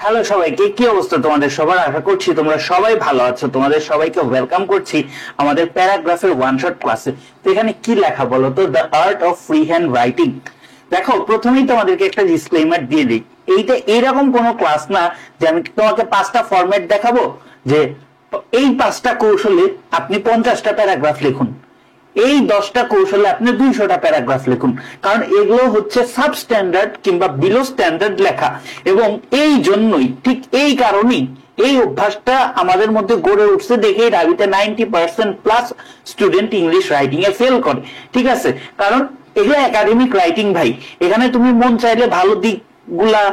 Hello সবাইকে, কি অবস্থা তোমাদের সবার? আশা করছি তোমরা সবাই ভালো আছো। তোমাদের সবাইকে ওয়েলকাম করছি আমাদের প্যারাগ্রাফের ওয়ান শট ক্লাসে। তো এখানে কি লেখা বলো তো? The art of free hand writing. দেখো, প্রথমেই তোমাদেরকে একটা ডিসক্লেইমার দিয়ে দিই, এইটা এরকম কোনো ক্লাস না যে আমি তোমাকে 5টা ফরম্যাট দেখাবো যে এই 5টা কৌশলে আপনি 50টা প্যারাগ্রাফ লিখুন, এই 10টা কৌশলে আপনি 200টা প্যারাগ্রাফ লিখুন। কারণ এগুলো হচ্ছে সাব স্ট্যান্ডার্ড কিংবা বিলো স্ট্যান্ডার্ড লেখা, এবং এই জন্যই, ঠিক এই কারণেই এই অভ্যাসটা আমাদের মধ্যে গড়ে উঠছে। দেখে ঢাবিতে 90% প্লাস স্টুডেন্ট ইংলিশ রাইটিং এ ফেল করে। ঠিক আছে, কারণ এগুলো একাডেমিক রাইটিং ভাই। এখানে তুমি মন চাইলে ভালো দিকগুলা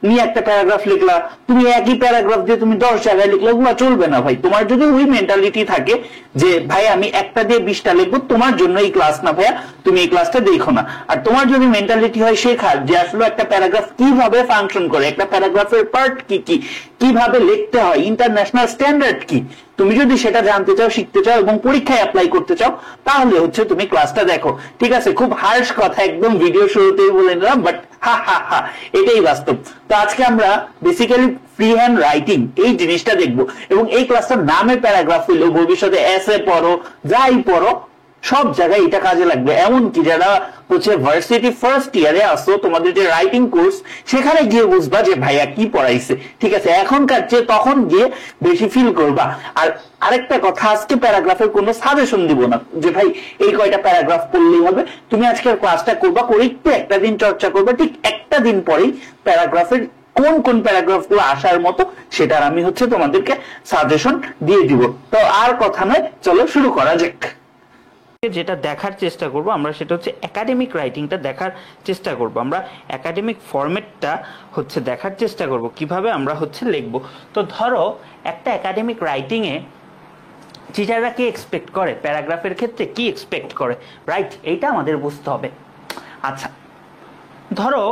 নিয়ে একটা প্যারাগ্রাফ লিখলা, তুমি একই প্যারাগ্রাফ দিয়ে তুমি 10 জায়গায় লিখলে ওগুলো চলবে না ভাই। তোমার যদি ওই মেন্টালিটি থাকে যে ভাই আমি একটা দিয়ে 20টা লিখবো, তোমার জন্য এই ক্লাস না ভাইয়া, তুমি এই ক্লাসটা দেখো না। আর তোমার যদি মেন্টালিটি হয় শেখার যে আসলে একটা প্যারাগ্রাফ কিভাবে ফাংশন করে, একটা প্যারাগ্রাফের পার্ট কি কি, কিভাবে লিখতে হয়, ইন্টারন্যাশনাল স্ট্যান্ডার্ড কি, তুমি যদি সেটা জানতে চাও, শিখতে চাও এবং পরীক্ষায় অ্যাপ্লাই করতে চাও, তাহলে হচ্ছে তুমি ক্লাসটা দেখো। ঠিক আছে, খুব হার্শ কথা একদম ভিডিও শুরুতেই বলে নিলাম, বাট হা হা হা, এটাই বাস্তব। তো আজকে আমরা বেসিক্যালি ফ্রি হ্যান্ড রাইটিং এই জিনিসটা দেখবো, এবং এই ক্লাসটার নামে প্যারাগ্রাফ হইলো, ভবিষ্যতে এসে পড়ো, যাই পড়ো, সব জায়গায় এটা কাজে লাগবে। এমনকি যারা হচ্ছে ভার্সিটি ফার্স্ট ইয়ারে আসো, তোমাদের যে রাইটিং কোর্স, সেখানে গিয়ে বুঝবা যে ভাইয়া কি পড়াইছে। ঠিক আছে, এখনকার চেয়ে তখন গিয়ে বেশি ফিল করবা। আর আরেকটা কথা, আজকে প্যারাগ্রাফের কোনো সাজেশন দিব না যে ভাই এই কয়টা প্যারাগ্রাফ পড়লেই হবে। তুমি আজকের ক্লাসটা করবা, করে একটু একটা দিন চর্চা করবা, ঠিক একটা দিন পরেই প্যারাগ্রাফের কোন কোন প্যারাগ্রাফ গুলো আসার মতো সেটার আমি হচ্ছে তোমাদেরকে সাজেশন দিয়ে দিব। তো আর কথা নয়, চলো শুরু করা যাক। যেটা দেখার চেষ্টা করব আমরা, সেটা হচ্ছে একাডেমিক রাইটিংটা দেখার চেষ্টা করব। আমরা একাডেমিক ফরম্যাটটা হচ্ছে দেখার চেষ্টা করব কিভাবে আমরা হচ্ছে লিখব। তো ধরো একটা একাডেমিক রাইটিংয়ে টিচাররা কি এক্সপেক্ট করে, প্যারাগ্রাফের ক্ষেত্রে কি এক্সপেক্ট করে, রাইট? এইটা আমাদের বুঝতে হবে। আচ্ছা, ধরো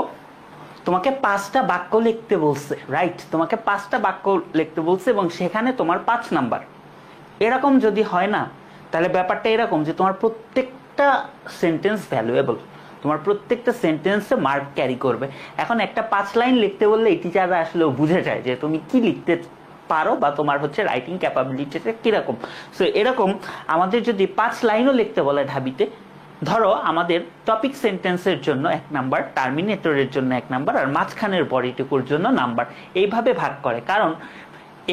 তোমাকে 5টা বাক্য লিখতে বলছে, রাইট? তোমাকে 5টা বাক্য লিখতে বলছে এবং সেখানে তোমার 5 নাম্বার। এরকম যদি হয় না, তাহলে ব্যাপারটা এরকম যে তোমার প্রত্যেকটা সেন্টেন্স ভ্যালুয়েবল, তোমার প্রত্যেকটা সেন্টেন্সে মার্ক ক্যারি করবে। এখন একটা 5 লাইন লিখতে বললে এই টিচাররা আসলে বুঝে যায় যে তুমি কি লিখতে পারো বা তোমার হচ্ছে রাইটিং ক্যাপাবিলিটিটা কিরকম। সো এরকম আমাদের যদি 5 লাইনও লিখতে বলে ঢাবিতে, ধরো আমাদের টপিক সেন্টেন্সের জন্য 1 নাম্বার, টার্মিনেটরের জন্য 1 নাম্বার, আর মাঝখানের বডিটুকুর জন্য নাম্বার, এইভাবে ভাগ করে। কারণ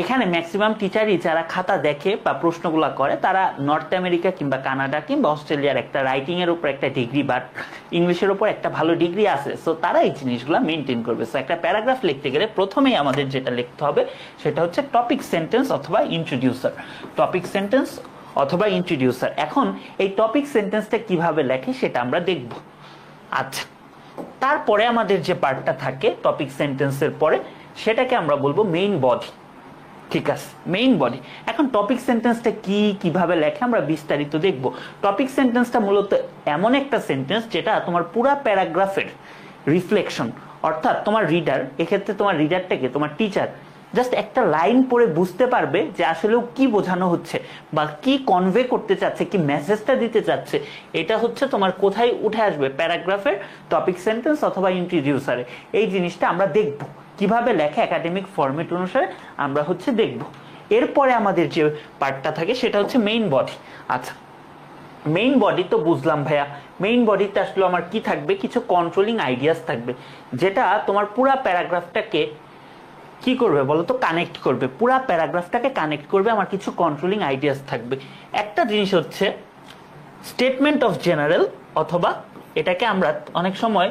এখানে ম্যাক্সিমাম টিচারই যারা খাতা দেখে বা প্রশ্নগুলো করে, তারা নর্থ আমেরিকা কিংবা কানাডা কিংবা অস্ট্রেলিয়ার একটা রাইটিং এর উপর একটা ডিগ্রি বা ইংলিশের উপর একটা ভালো ডিগ্রি আছে। সো তারা এই জিনিসগুলো মেনটেন করবে। সো একটা প্যারাগ্রাফ লিখতে গেলে প্রথমেই আমাদের যেটা লিখতে হবে সেটা হচ্ছে টপিক সেন্টেন্স অথবা ইন্ট্রোডিউসার। টপিক সেন্টেন্স অথবা ইন্ট্রোডিউসার। এখন এই টপিক সেন্টেন্সটা কিভাবে লেখে সেটা আমরা দেখব। আচ্ছা, তারপরে আমাদের যে পার্টটা থাকে টপিক সেন্টেন্সের পরে, সেটাকে আমরা বলবো মেইন বডি। ঠিক আছে, মেইন বডি। এখন টপিক সেন্টেন্সটা কি, কিভাবে লেখে আমরা বিস্তারিত দেখব। টপিক সেন্টেন্সটা মূলত এমন একটা সেন্টেন্স যেটা তোমার পুরা প্যারাগ্রাফের রিফ্লেকশন, অর্থাৎ তোমার রিডার, এক্ষেত্রে তোমার রিডারটাকে তোমার টিচার জাস্ট একটা লাইন পড়ে বুঝতে পারবে যে আসলে কি বোঝানো হচ্ছে বা কি কনভে করতে চাচ্ছে, কি মেসেজটা দিতে চাচ্ছে। এটা হচ্ছে তোমার কোথায় উঠে আসবে, প্যারাগ্রাফের টপিক সেন্টেন্স অথবা ইন্ট্রোডিউসারে। এই জিনিসটা আমরা দেখব কিভাবে লেখা একাডেমিক ফরম্যাট অনুসারে আমরা হচ্ছে দেখব। এরপরে আমাদের যে পার্টটা থাকে সেটা হচ্ছে মেইন বডি। আচ্ছা, মেইন বডি তো বুঝলাম ভাইয়া। মেইন বডিতে আসলে আমার কি থাকবে, কিছু কন্ট্রোলিং আইডিয়াস থাকবে, যেটা তোমার পুরা প্যারাগ্রাফটাকে কি করবে বলো তো, কানেক্ট করবে। পুরা প্যারাগ্রাফটাকে কানেক্ট করবে, আমার কিছু কন্ট্রোলিং আইডিয়াস থাকবে। একটা জিনিস হচ্ছে স্টেটমেন্ট অফ জেনারেল, অথবা এটাকে আমরা অনেক সময়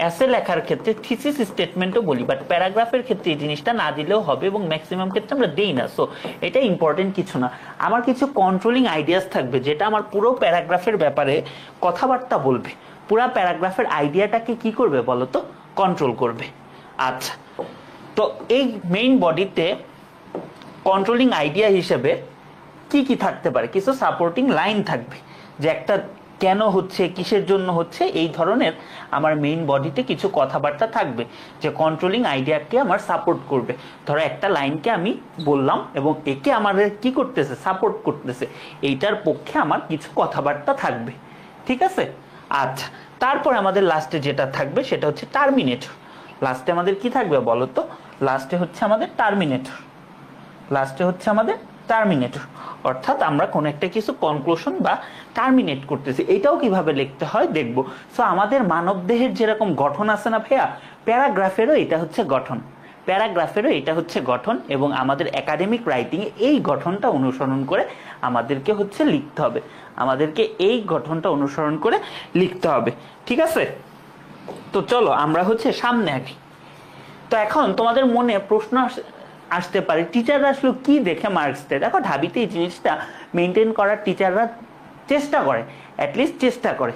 এসে লেখার ক্ষেত্রে থিসিস স্টেটমেন্টও বলি, বাট প্যারাগ্রাফের ক্ষেত্রে এই জিনিসটা না দিলেও হবে এবং ম্যাক্সিমাম ক্ষেত্রে আমরা দেই না। সো এটা ইম্পর্টেন্ট কিছু না। আমার কিছু কন্ট্রোলিং আইডিয়াস থাকবে, যেটা আমার পুরো প্যারাগ্রাফের ব্যাপারে কথাবার্তা বলবে, পুরো প্যারাগ্রাফের আইডিয়াটাকে কি করবে বলো তো, কন্ট্রোল করবে। আচ্ছা, তো এই মেইন বডিতে কন্ট্রোলিং আইডিয়া হিসেবে কি কি থাকতে পারে, কিছু সাপোর্টিং লাইন থাকবে, যে একটা কেন হচ্ছে, কিসের জন্য হচ্ছে, এই ধরনের আমার মেইন বডিতে কিছু কথাবার্তা থাকবে যে কন্ট্রোলিং আইডিয়াকে আমার সাপোর্ট করবে। ধরো একটা লাইনকে আমি বললাম এবং একে আমাদের কি করতেছে, সাপোর্ট করতেছে, এইটার পক্ষে আমার কিছু কথাবার্তা থাকবে। ঠিক আছে। আচ্ছা, তারপর আমাদের লাস্টে যেটা থাকবে সেটা হচ্ছে টার্মিনেটর। লাস্টে আমাদের কি থাকবে বলো তো, লাস্টে হচ্ছে আমাদের টার্মিনেটর, লাস্টে হচ্ছে আমাদের টার্মিনেটর, অর্থাৎ আমরা কোন একটা কিছু কনক্লুশন বা টার্মিনেট করতেছি। এটাও কিভাবে লিখতে হয় দেখবো। সো আমাদের মানব দেহের যেরকম গঠন আছে না ভাইয়া, প্যারাগ্রাফেরও এটা হচ্ছে গঠন, প্যারাগ্রাফেরও এটা হচ্ছে গঠন, এবং আমাদের একাডেমিক রাইটিং এ এই গঠনটা অনুসরণ করে আমাদেরকে হচ্ছে লিখতে হবে, আমাদেরকে এই গঠনটা অনুসরণ করে লিখতে হবে, ঠিক আছে? তো চলো আমরা হচ্ছে সামনে আঁকি। তো এখন তোমাদের মনে প্রশ্ন আসতে পারে, টিচাররা আসলে কি দেখে মার্কস দেয়? দেখো ঢাবিতে এই জিনিসটা মেনটেন করার টিচাররা চেষ্টা করে, অ্যাটলিস্ট চেষ্টা করে।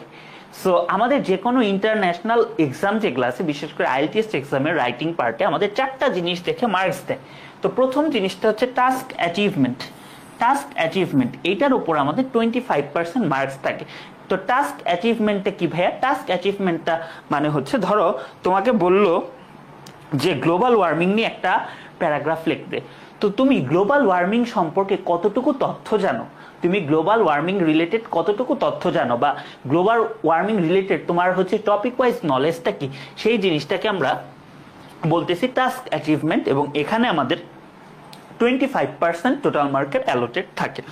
সো আমাদের যে কোনো ইন্টারন্যাশনাল এক্সাম যেগুলো আছে, বিশেষ করে আইএলটিএস এক্সামের রাইটিং পার্টে আমাদের 4টা জিনিস দেখে মার্কস দেয়। তো প্রথম জিনিসটা হচ্ছে টাস্ক অ্যাচিভমেন্ট। টাস্ক অ্যাচিভমেন্ট এটার উপর আমাদের 25% মার্কস থাকে। তো টাস্ক অ্যাচিভমেন্টটা কি ভাইয়া? টাস্ক অ্যাচিভমেন্টটা মানে হচ্ছে, ধরো তোমাকে বললো যে গ্লোবাল ওয়ার্মিং নিয়ে একটা প্যারাগ্রাফ লিখতে, তো তুমি গ্লোবাল ওয়ার্মিং সম্পর্কে কতটুকু তথ্য জানো, তুমি গ্লোবাল ওয়ার্মিং রিলেটেড কতটুকু তথ্য জানো, বা গ্লোবাল ওয়ার্মিং রিলেটেড তোমার হচ্ছে টপিক ওয়াইজ নলেজটা কি, সেই জিনিসটাকে আমরা বলতেছি টাস্ক অ্যাচিভমেন্ট, এবং এখানে আমাদের 25% টোটাল মার্কেট অ্যালোটেড থাকে।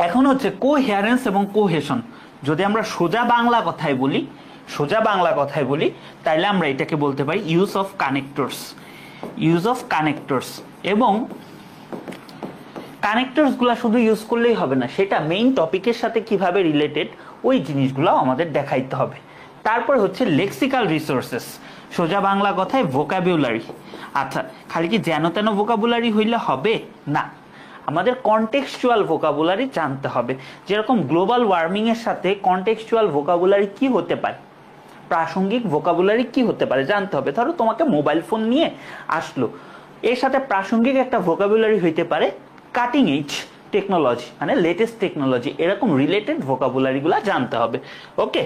এখন হচ্ছে কোহেরেন্স এবং কোহেশন। যদি আমরা সোজা বাংলা কথায় বলি, সোজা বাংলা কথায় বলি, তাইলে আমরা এটাকে বলতে পারি use of connectors, use of connectors. এবং কানেক্টরস গুলা শুধু ইউজ করলেই হবে না, সেটা মেইন টপিকের সাথে কিভাবে রিলেটেড ওই জিনিসগুলো আমাদের দেখাইতে হবে। তারপর হচ্ছে লেক্সিক্যাল রিসোর্সেস, সোজা বাংলা কথায় ভোকাবুলারি। আচ্ছা, খালি কি যেন তেন ভোকাবুলারি হইলে হবে না, আমাদের কনটেক্সচুয়াল ভোকাবুলারি জানতে হবে। যেরকম গ্লোবাল ওয়ার্মিং এর সাথে কনটেক্সচুয়াল ভোকাবুলারি কি হতে পারে, প্রাসঙ্গিক ভোকাবুলারি কি হতে পারে জানতে হবে। ধরো তোমাকে মোবাইল ফোন নিয়ে আসলো, এর সাথে প্রাসঙ্গিক একটা ভোকাবুলারি হইতে পারে কাটিং এজ টেকনোলজি, মানে লেটেস্ট টেকনোলজি, এরকম রিলেটেড ভোকাবুলারিগুলো জানতে হবে। ওকে,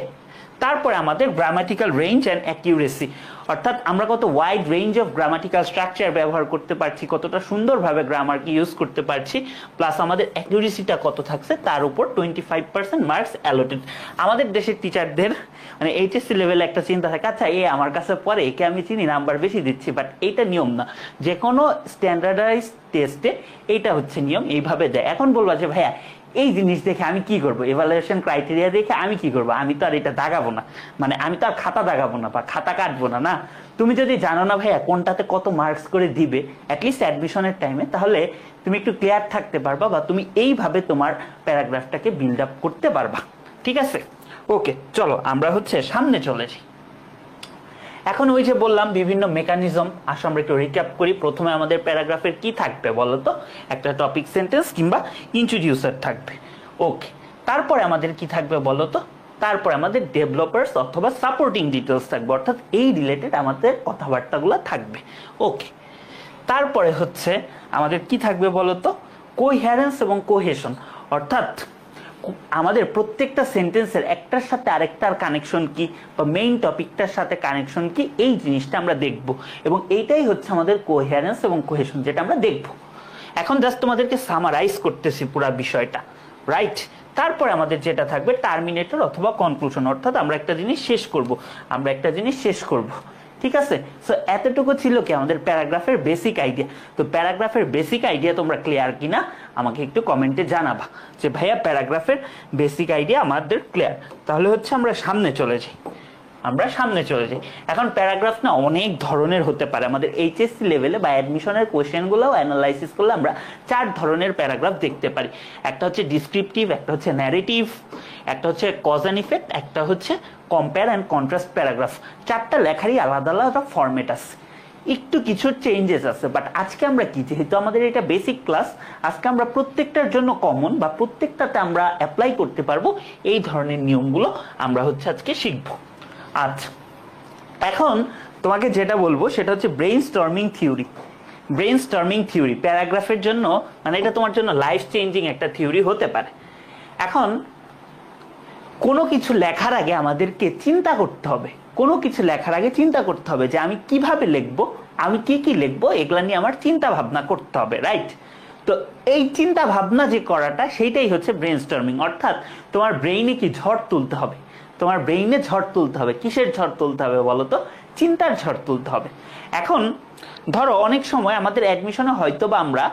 তারপরে আমাদের গ্রামাটিক্যাল রেঞ্জ অ্যান্ড অ্যাকিউরেসি, অর্থাৎ আমরা কত wide range of grammatical structure ব্যবহার করতে পারছি, কতটা সুন্দরভাবে গ্রামারকে ইউজ করতে পারছি, প্লাস আমাদের অ্যাকিউরেসিটা কত থাকছে, তার উপর 25% মার্কস অ্যালোটেড। আমাদের দেশের টিচারদের মানে এইচএসসি লেভেলে একটা চিন্তা থাকে, আচ্ছা এ আমার কাছে পড়ে, একে আমি চিনি, নাম্বার বেশি দিচ্ছি, বাট এইটা নিয়ম না। যে কোনো স্ট্যান্ডার্ডাইজ টেস্টে এইটা হচ্ছে নিয়ম, এইভাবে দেয়। এখন বলবা যে ভাইয়া এই জিনিস দেখে আমি কি করবো, এভালুয়েশন ক্রাইটেরিয়া দেখে আমি কি করবো, আমি তো আর এটা দাগাবো না, মানে আমি তো আর খাতা দাগাবো না বা খাতা কাটবো না। না, তুমি যদি জানো না ভাইয়া কোনটাতে কত মার্কস করে দিবে অ্যাটলিস্ট অ্যাডমিশনের টাইমে, তাহলে তুমি একটু ক্লিয়ার থাকতে পারবা, বা তুমি এইভাবে তোমার প্যারাগ্রাফটাকে বিল্ড আপ করতে পারবা, ঠিক আছে? ওকে, চলো আমরা হচ্ছে সামনে চলে যাই। এখন ওই যে বললাম বিভিন্ন মেকানিজম, আসলে আমরা একটু রিক্যাপ করি। প্রথমে আমাদের প্যারাগ্রাফের কি থাকবে বলতো, একটা টপিক সেন্টেন্স কিংবা ইন্ট্রোডিউসার থাকবে। ওকে, তারপরে আমাদের কি থাকবে বলতো, তারপরে আমাদের ডেভেলপার্স অথবা সাপোর্টিং ডিটেলস থাকবে, অর্থাৎ এই রিলেটেড আমাদের কথাবার্তাগুলো থাকবে। ওকে, তারপরে হচ্ছে আমাদের কি থাকবে বলতো, কোহেরেন্স এবং কোহেশন, অর্থাৎ আমাদের প্রত্যেকটা সেন্টেন্সের একটার সাথে আরেকটার কানেকশন কি, বা মেইন টপিকটার সাথে কানেকশন কি, এই জিনিসটা আমরা দেখব, এবং এইটাই হচ্ছে আমাদের কোহেরেন্স এবং কোহেশন, যেটা আমরা দেখব। এখন জাস্ট তোমাদেরকে সামারাইজ করতেছি পুরো বিষয়টা, রাইট? তারপরে আমাদের যেটা থাকবে টার্মিনেটর অথবা কনক্লুশন, অর্থাৎ আমরা একটা জিনিস শেষ করব, আমরা একটা জিনিস শেষ করব, ঠিক আছে? সো এতটুকু ছিল কি আমাদের প্যারাগ্রাফের বেসিক আইডিয়া। তো প্যারাগ্রাফের বেসিক আইডিয়া তোমরা ক্লিয়ার কিনা আমাকে একটু কমেন্টে জানাবা যে ভাইয়া প্যারাগ্রাফের বেসিক আইডিয়া আমাদের ক্লিয়ার। তাহলে হচ্ছে আমরা সামনে চলে যাই, আমরা সামনে চলে যাই। এখন প্যারাগ্রাফ না অনেক ধরনের হতে পারে। আমাদের এইচএসসি লেভেলে বা অ্যাডমিশনের কোয়েশ্চেনগুলো অ্যানালাইসিস করলে আমরা 4 ধরনের প্যারাগ্রাফ দেখতে পারি। একটা হচ্ছে ডিসক্রিপটিভ, একটা হচ্ছে ন্যারেটিভ, একটা হচ্ছে কজ অ্যান্ড ইফেক্ট, একটা হচ্ছে কম্পেয়ার অ্যান্ড কন্ট্রাস্ট প্যারাগ্রাফ। 4টা লেখারই আলাদা আলাদা ফরম্যাট আছে, একটু কিছু চেঞ্জেস আছে, বাট আজকে আমরা কি, যেহেতু আমাদের এটা বেসিক ক্লাস, আজকে আমরা প্রত্যেকটার জন্য কমন বা প্রত্যেকটাতে আমরা অ্যাপ্লাই করতে পারবো এই ধরনের নিয়মগুলো আমরা হচ্ছে আজকে শিখবো। আচ্ছা, এখন তোমাকে যেটা বলবো সেটা হচ্ছে brainstorming theory. Brainstorming theory প্যারাগ্রাফের জন্য মানে এটা তোমার জন্য লাইফ চেঞ্জিং একটা থিওরি হতে পারে। এখন কোনো কিছু লেখার আগে আমাদেরকে চিন্তা করতে হবে, কোনো কিছু লেখার আগে চিন্তা করতে হবে যে আমি কিভাবে লিখবো, আমি কি কি লিখবো, এগুলা নিয়ে আমার চিন্তা ভাবনা করতে হবে, রাইট? তো এই চিন্তা ভাবনা যে করাটা, সেইটাই হচ্ছে ব্রেইন স্টর্মিং। অর্থাৎ তোমার ব্রেইনে কি ঝড় তুলতে হবে, তোমার ব্রেইনে ঝড় তুলতে হবে। কিসের ঝড় তুলতে হবে বলো তো? চিন্তার ঝড় তুলতে হবে। এখন ধরো অনেক সময় আমাদের অ্যাডমিশনে হয়তো বা আমরা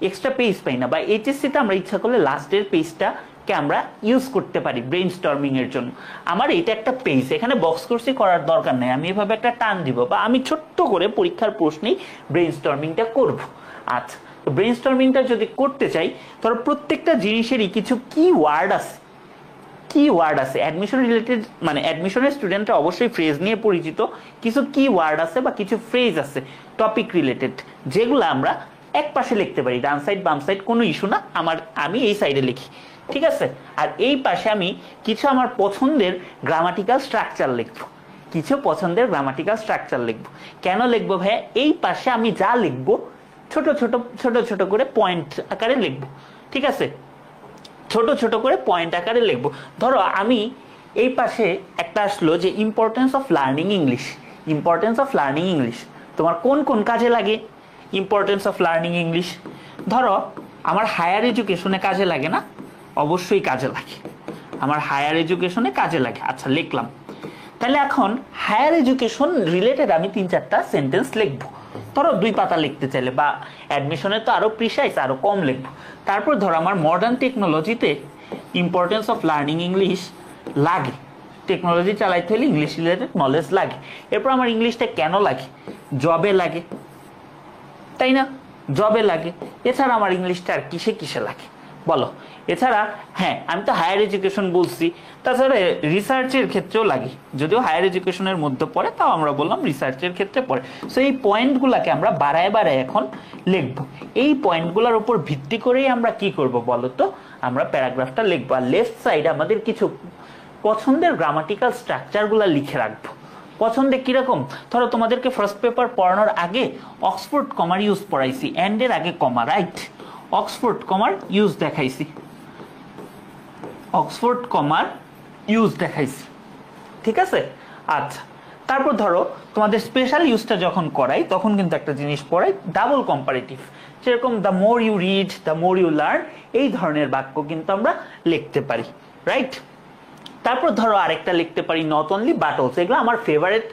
এক্সট্রা পেজ পাই না, বা এইচএসসিতে আমরা ইচ্ছা করলে লাস্টের পেজটাকে আমরা ইউজ করতে পারি ব্রেন স্টর্মিং এর জন্য। আমার এটা একটা পেজ, এখানে বক্স কোর্সই করার দরকার নেই, আমি এভাবে একটা টান দিব বা আমি ছোট্ট করে পরীক্ষার প্রশ্নেই ব্রেন স্টর্মিংটা করব। আচ্ছা, ব্রেন স্টর্মিংটা যদি করতে চাই, ধরো প্রত্যেকটা জিনিসেরই কিছু কি ওয়ার্ড আছে, কি ওয়ার্ড আছে অ্যাডমিশন রিলেটেড, মানে অ্যাডমিশনের স্টুডেন্টরা অবশ্যই ফ্রেজ নিয়ে পরিচিত, কিছু কি ওয়ার্ড আছে বা কিছু ফ্রেজ আছে টপিক রিলেটেড, যেগুলো আমরা এক পাশে লিখতে পারি, ডান সাইড বাম সাইড কোনো ইস্যু না, আমি এই সাইডে লিখি, ঠিক আছে। আর এই পাশে আমি কিছু আমার পছন্দের গ্রামাটিক্যাল স্ট্রাকচার লিখবো, কিছু পছন্দের গ্রামাটিক্যাল স্ট্রাকচার লিখবো। কেন লিখবো ভাইয়া? এই পাশে আমি যা লিখবো ছোট ছোট ছোট ছোট করে পয়েন্ট আকারে লিখবো, ঠিক আছে, ছোট ছোট করে পয়েন্ট আকারে লিখবো। ধরো আমি এই পাশে একটা আসলো যে importance of learning English, importance of learning English তোমার কোন কোন কাজে লাগে? ইম্পর্টেন্স অফ লার্নিং ইংলিশ ধরো আমার হায়ার এডুকেশনে কাজে লাগে না? অবশ্যই কাজে লাগে, আমার হায়ার এডুকেশনে কাজে লাগে। আচ্ছা, লিখলাম। তাহলে এখন হায়ার এডুকেশন রিলেটেড আমি 3-4টা সেন্টেন্স লিখবো, ধরো 2 পাতা লিখতে চাইলে, বা অ্যাডমিশনে তো আরো প্রিসাইজ আরো কম লিখবো। তারপর ধরো আমার মডার্ন টেকনোলজিতে ইম্পর্টেন্স অফ লার্নিং ইংলিশ লাগে, টেকনোলজি চালাইতে হলে ইংলিশ রিলেটেড নলেজ লাগে। এরপর আমার ইংলিশটা কেন লাগে? জবে লাগে, তাই না? জবে লাগে। এছাড়া আমার ইংলিশটা আর কিসে কিসে লাগে বলো? এছাড়া হ্যাঁ, আমি তো হায়ার এডুকেশন বলছি, তাছাড়া রিসার্চের ক্ষেত্রেও লাগে, যদিও হায়ার এডুকেশনের মধ্যে পড়ে, তাও আমরা বললাম রিসার্চের ক্ষেত্রে পড়ে। সো এই পয়েন্টগুলোকে আমরা বাড়ায় বাড়ায় এখন লিখবো। এই পয়েন্টগুলোর উপর ভিত্তি করেই আমরা কি করব বলো তো? আমরা প্যারাগ্রাফটা লিখবো। আর লেফট সাইডে আমাদের কিছু পছন্দের গ্রামাটিক্যাল স্ট্রাকচারগুলো লিখে রাখবো। পছন্দে কিরকম? ধরো তোমাদেরকে ফার্স্ট পেপার পড়ানোর আগে অক্সফোর্ড কমার ইউজ পড়াইছি, এন্ড এর আগে কমা, রাইট? অক্সফোর্ড কমার ইউজ দেখাইছি, অক্সফোর্ড কমার ইউজ দেখাইছি, ঠিক আছে। আচ্ছা, তারপর ধরো তোমাদের স্পেশাল ইউজটা যখন করাই তখন কিন্তু একটা জিনিস পড়াই, ডাবল কম্পারেটিভ, যেরকম the more you read the more you learn, এই ধরনের বাক্য কিন্তু আমরা লিখতে পারি, রাইট? তারপর ধরো আরেকটা লিখতে পারি নট অনলি বাট অলসো, এগুলো আমার ফেভারিট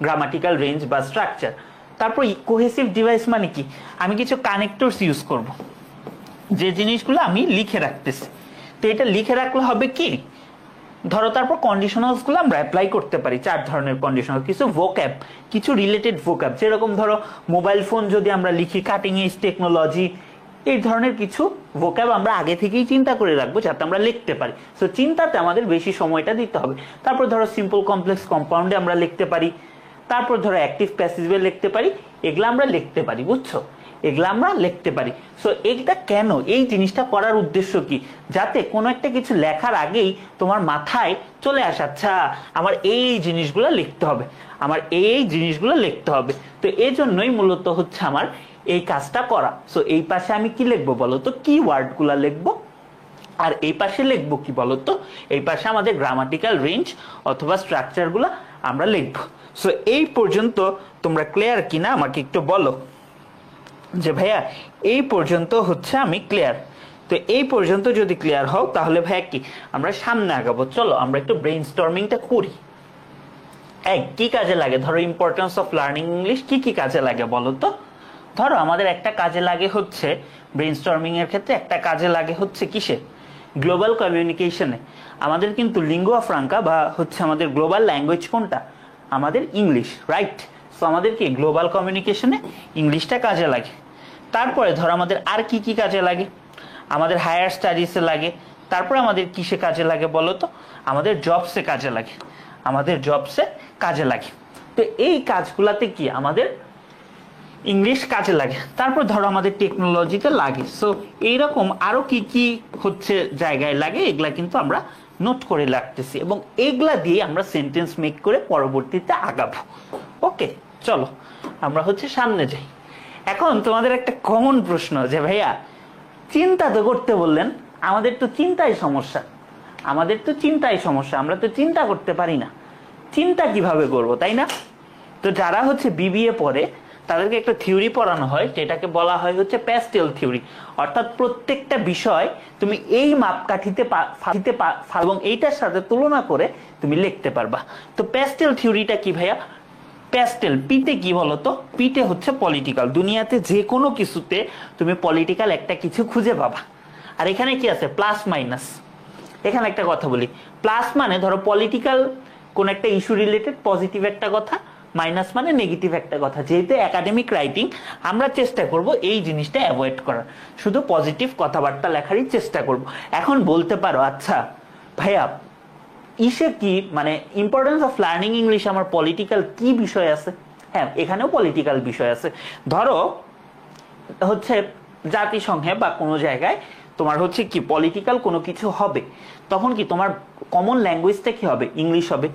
গ্রামাটিক্যাল রেঞ্জ বা স্ট্রাকচার। তারপর কোহেসিভ ডিভাইস মানে কি? আমি কিছু কানেক্টরস ইউজ করব, যে জিনিসগুলো আমি লিখে রাখতেছি। তো এটা লিখে রাখলে হবে কি, ধরো তারপর কন্ডিশনালস গুলো আমরা অ্যাপ্লাই করতে পারি। 4 ধরনের কন্ডিশনাল, কিছু ভোক্যাব, কিছু রিলেটেড ভোক্যাব, যেরকম ধরো মোবাইল ফোন যদি আমরা লিখি কাটিং এজ টেকনোলজি, এই ধরনের কিছু ভোক্যাব আমরা আগে থেকেই চিন্তা করে রাখবো যাতে আমরা লিখতে পারি। সো চিন্তাতে আমাদের বেশি সময়টা দিতে হবে। তারপর ধরো সিম্পল কমপ্লেক্স কম্পাউন্ডে আমরা লিখতে পারি, তারপর ধরো অ্যাক্টিভ প্যাসিভে লিখতে পারি, এগুলা আমরা লিখতে পারি, বুঝছো? এগুলা আমরা লিখতে পারি। সো এইটা কেন, এই জিনিসটা করার উদ্দেশ্য কি? যাতে কোনো একটা কিছু লেখার আগেই তোমার মাথায় চলে আসে, আচ্ছা আমার এই জিনিসগুলো লিখতে হবে, আমার এই জিনিসগুলো লিখতে হবে। তো এই জন্যই মূলত হচ্ছে আমার এই কাজটা করা। সো এই পাশে আমি কি লিখবো বলতো? কি ওয়ার্ডগুলো লিখবো। আর এই পাশে লিখবো কি বলতো? এই পাশে আমাদের গ্রামাটিক্যাল রেঞ্জ অথবা স্ট্রাকচারগুলো আমরা লিখবো। সো এই পর্যন্ত তোমরা ক্লিয়ার কিনা আমাকে একটু বলো যে ভাইয়া এই পর্যন্ত হচ্ছে আমি ক্লিয়ার। তো এই পর্যন্ত যদি ক্লিয়ার হও তাহলে ভাইয়া কি আমরা সামনে আগাবো। চলো আমরা একটু ব্রেইনস্টর্মিংটা করি। কি কাজে লাগে? ধরো ইম্পর্টেন্স অফ লার্নিং ইংলিশ কি কি কাজে লাগে বলো তো? ধরো আমাদের একটা কাজে লাগে হচ্ছে ব্রেইনস্টর্মিং এর ক্ষেত্রে, একটা কাজে লাগে হচ্ছে কিসে? গ্লোবাল কমিউনিকেশনে। আমাদের কিন্তু লিঙ্গুয়া ফ্রাঙ্কা বা হচ্ছে আমাদের গ্লোবাল ল্যাঙ্গুয়েজ কোনটা? আমাদের ইংলিশ, রাইট? সো আমাদের কি গ্লোবাল কমিউনিকেশনে ইংলিশটা কাজে লাগে। তারপরে ধরো আমাদের আর কি কি কাজে লাগে? আমাদের হায়ার স্টাডিজে লাগে। তারপরে আমাদের কিসে কাজে লাগে বলো তো? আমাদের জবসে কাজে লাগে, আমাদের জবসে কাজে লাগে। তো এই কাজগুলাতে কি আমাদের ইংলিশ কাজে লাগে। তারপর ধরো আমাদের টেকনোলজিতে লাগে। সো এইরকম আরো কি কি হচ্ছে জায়গায় লাগে, এগুলা কিন্তু আমরা নোট করে রাখতেছি এবং এগুলা দিয়ে আমরা সেন্টেন্স মেক করে পরবর্তীতে আগাবো। ওকে, চলো আমরা হচ্ছে সামনে যাই। এখন তোমাদের একটা কমন প্রশ্ন যে ভাইয়া চিন্তা তো করতে বললেন, আমাদের তো চিন্তাই সমস্যা, আমাদের তো চিন্তাই সমস্যা, আমরা তো চিন্তা করতে পারি না, চিন্তা কিভাবে করব, তাই না? তো যারা হচ্ছে বিবিএ পড়ে তাদেরকে একটা থিওরি পড়ানো হয়, যেটাকে বলা হয় হচ্ছে প্যাস্টেল থিওরি। অর্থাৎ প্রত্যেকটা বিষয় তুমি এই মাপকাঠিতে এবং এইটার সাথে তুলনা করে তুমি লিখতে পারবা। তো প্যাস্টেল থিওরিটা কি ভাইয়া? প্যাস্টেল, পিতে কি বলতো, পিতে হচ্ছে পলিটিক্যাল। দুনিয়াতে যে কোনো কিছুতে তুমি পলিটিক্যাল একটা কিছু খুঁজে পাবা। আর এখানে কি আছে, প্লাস মাইনাস। এখানে একটা কথা বলি, প্লাস মানে ধরো পলিটিক্যাল কোন একটা ইস্যু রিলেটেড পজিটিভ একটা কথা, মাইনাস মানে নেগেটিভ একটা কথা। যেহেতু একাডেমিক রাইটিং, আমরা চেষ্টা করব এই জিনিসটা অ্যাভয়েড করার, শুধু পজিটিভ কথাবার্তা লেখারই চেষ্টা করব। এখন বলতে পারো, আচ্ছা ভাইয়া ইসে কি মানে ইম্পর্টেন্স অফ লার্নিং ইংলিশ আমার পলিটিক্যাল কি বিষয় আছে? হ্যাঁ, এখানেও পলিটিক্যাল বিষয় আছে। ধরো হচ্ছে জাতিসংঘে বা কোনো জায়গায় তোমার হচ্ছে কি পলিটিক্যাল কোনো কিছু হবে, তখন কি তোমার কমন ল্যাঙ্গুয়েজটা কি হবে, ইংলিশ হবে,